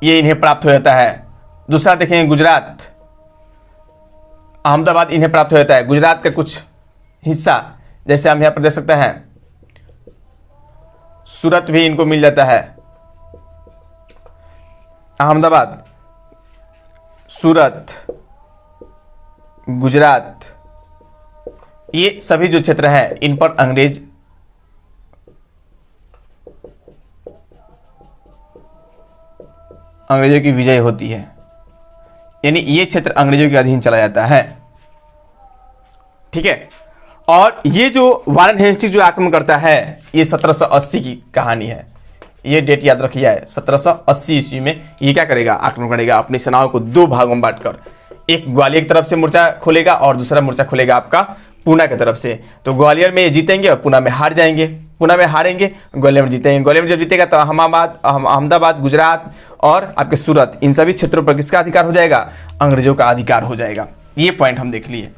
ये इन्हें प्राप्त हो जाता है। दूसरा देखेंगे गुजरात, अहमदाबाद इन्हें प्राप्त हो जाता है। गुजरात का कुछ हिस्सा, जैसे हम यहां पर देख सकते हैं, सूरत भी इनको मिल जाता है। अहमदाबाद, सूरत, गुजरात, ये सभी जो क्षेत्र हैं इन पर अंग्रेजों की विजय होती है, यानी ये क्षेत्र अंग्रेजों के अधीन चला जाता है। ठीक है। और ये जो वारेन हेस्टिंग्स जो आक्रमण करता है, ये 1780 की कहानी है, ये डेट याद रखिए। 1780 ईस्वी में ये क्या करेगा, आक्रमण करेगा, अपनी सेनाओं को 2 भागों में बांटकर। एक ग्वालियर की तरफ से मोर्चा खोलेगा और दूसरा मोर्चा खोलेगा आपका पूना की तरफ से। तो ग्वालियर में ये जीतेंगे और पूना में हार जाएंगे, पूना में हारेंगे, ग्वालियर में जीतेंगे। ग्वालियर में जब जीतेगा तो अहमदाबाद, गुजरात और आपके सूरत, इन सभी क्षेत्रों पर किसका अधिकार हो जाएगा, अंग्रेजों का अधिकार हो जाएगा। ये पॉइंट हम देख लिए।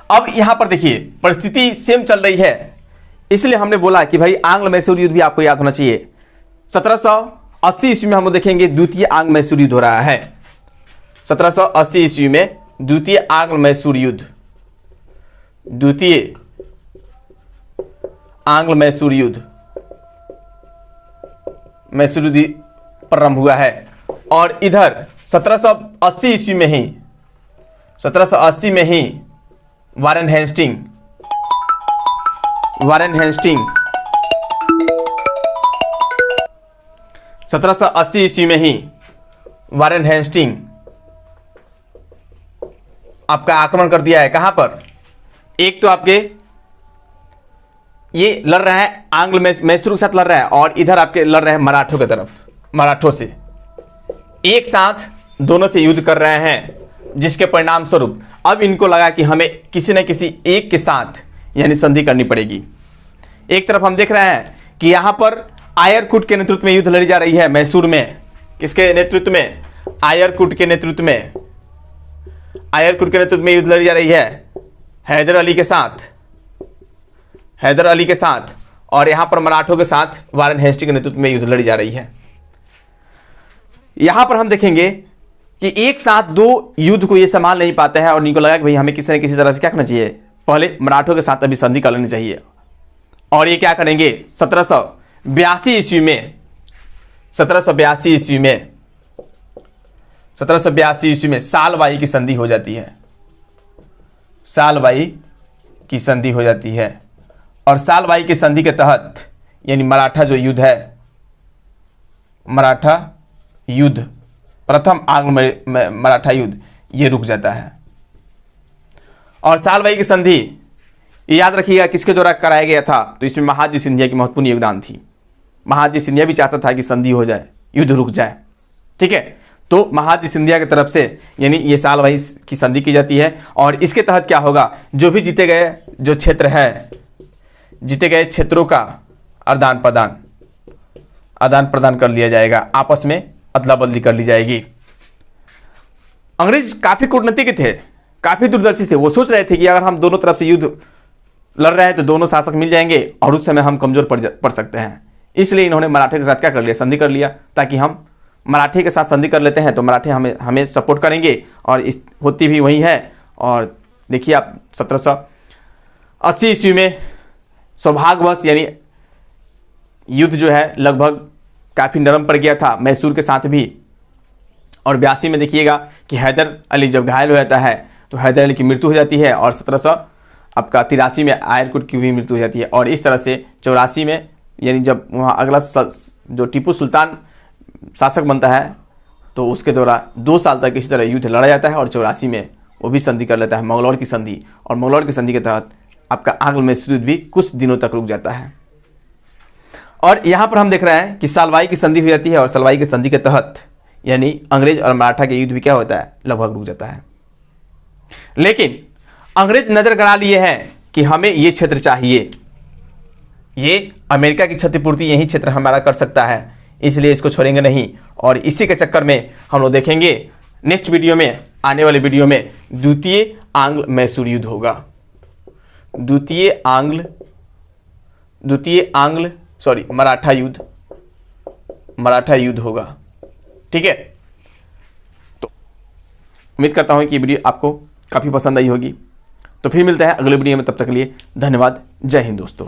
अब यहां पर देखिए परिस्थिति सेम चल रही है, इसलिए हमने बोला कि भाई आंग्ल मैसूर युद्ध भी आपको याद होना चाहिए। 1780 ईस्वी में हम लोग देखेंगे द्वितीय आंग्ल मैसूर युद्ध हो रहा है। 1780 ईस्वी में द्वितीय आंग्ल मैसूर युद्ध, द्वितीय आंग्ल मैसूर युद्ध, मैसूर युद्ध प्रारंभ हुआ है। और इधर 1780 ईस्वी में ही, 1780 में ही वारेन हेस्टिंग 1780 ईस्वी में ही वारेन हेस्टिंग आपका आक्रमण कर दिया है। कहां पर? एक तो आपके ये लड़ रहा है आंग्ल मैसूर के साथ लड़ रहा है, और इधर आपके लड़ रहे हैं मराठों की तरफ, मराठों से एक साथ दोनों से युद्ध कर रहे हैं, जिसके परिणाम स्वरूप अब इनको लगा कि हमें किसी न किसी एक के साथ यानी संधि करनी पड़ेगी। एक तरफ हम देख रहे हैं कि यहां पर आयरकुट के नेतृत्व में युद्ध लड़ी जा रही है मैसूर में। किसके नेतृत्व में? आयरकुट के नेतृत्व में, आयरकुट के नेतृत्व में युद्ध लड़ी जा रही है हैदर अली के साथ, हैदर अली के साथ। और यहां पर मराठों के साथ वारेन हेस्टिंग के नेतृत्व में युद्ध लड़ी जा रही है। यहां पर हम देखेंगे कि एक साथ 2 युद्ध को ये संभाल नहीं पाते हैं, और इनको लगा कि भाई हमें किसी न किसी तरह से क्या करना चाहिए, पहले मराठों के साथ अभी संधि कर लेनी चाहिए। और ये क्या करेंगे 1782 ईस्वी में, 1782 ईस्वी में, 1782 ईस्वी में सालवाई की संधि हो जाती है, सालवाई की संधि हो जाती है। और सालवाई की संधि के तहत यानी मराठा जो युद्ध है, मराठा युद्ध, प्रथम आंग्ल मराठा युद्ध, ये रुक जाता है। और सालवाई की संधि ये याद रखिएगा किसके द्वारा कराया गया था, तो इसमें महाजी सिंधिया की महत्वपूर्ण योगदान थी। महाजी सिंधिया भी चाहता था कि संधि हो जाए, युद्ध रुक जाए। ठीक है, तो महाजी सिंधिया की तरफ से यानी ये सालवाई की संधि की जाती है। और इसके तहत क्या होगा, जो भी जीते गए जो क्षेत्र है, जीते गए क्षेत्रों का आदान प्रदान कर लिया जाएगा, आपस में अदला बदली कर ली जाएगी। अंग्रेज काफी कूटनीतिज्ञ थे, काफी दूरदर्शी थे। वो सोच रहे थे कि अगर हम दोनों तरफ से युद्ध लड़ रहे हैं तो दोनों शासक मिल जाएंगे और उस समय हम कमजोर पड़ सकते हैं। इसलिए इन्होंने मराठे के साथ क्या कर लिया, संधि कर लिया, ताकि हम मराठे के साथ संधि कर लेते हैं तो मराठे हमें सपोर्ट करेंगे। और इस होती भी वही है। और देखिए आप 1780 ईस्वी में सौभाग्यवश यानी युद्ध जो है लगभग काफ़ी नरम पड़ गया था मैसूर के साथ भी। और 82 में देखिएगा कि हैदर अली जब घायल हो जाता है तो हैदर अली की मृत्यु हो जाती है। और 1783 में आयरकुट की भी मृत्यु हो जाती है। और इस तरह से 84 में यानी जब वहाँ अगला जो टीपू सुल्तान शासक बनता है तो उसके द्वारा 2 साल तक इसी तरह युद्ध लड़ा जाता है और 84 में वो भी संधि कर लेता है, मंगलौर की संधि। और मंगलौर की संधि के तहत आपका आंग्ल मैसूर युद्ध भी कुछ दिनों तक रुक जाता है। और यहाँ पर हम देख रहे हैं कि सालवाई की संधि हो जाती है और सालवाई की संधि के तहत यानी अंग्रेज और मराठा के युद्ध भी क्या होता है, लगभग रुक जाता है। लेकिन अंग्रेज नजर गड़ा लिए हैं कि हमें ये क्षेत्र चाहिए, ये अमेरिका की क्षतिपूर्ति यही क्षेत्र हमारा कर सकता है, इसलिए इसको छोड़ेंगे नहीं। और इसी के चक्कर में हम लोग देखेंगे नेक्स्ट वीडियो में, आने वाले वीडियो में द्वितीय आंग्ल मैसूर युद्ध होगा। मराठा युद्ध होगा। ठीक है, तो उम्मीद करता हूं कि ये वीडियो आपको काफी पसंद आई होगी। तो फिर मिलते हैं अगले वीडियो में, तब तक के लिए धन्यवाद। जय हिंद दोस्तों।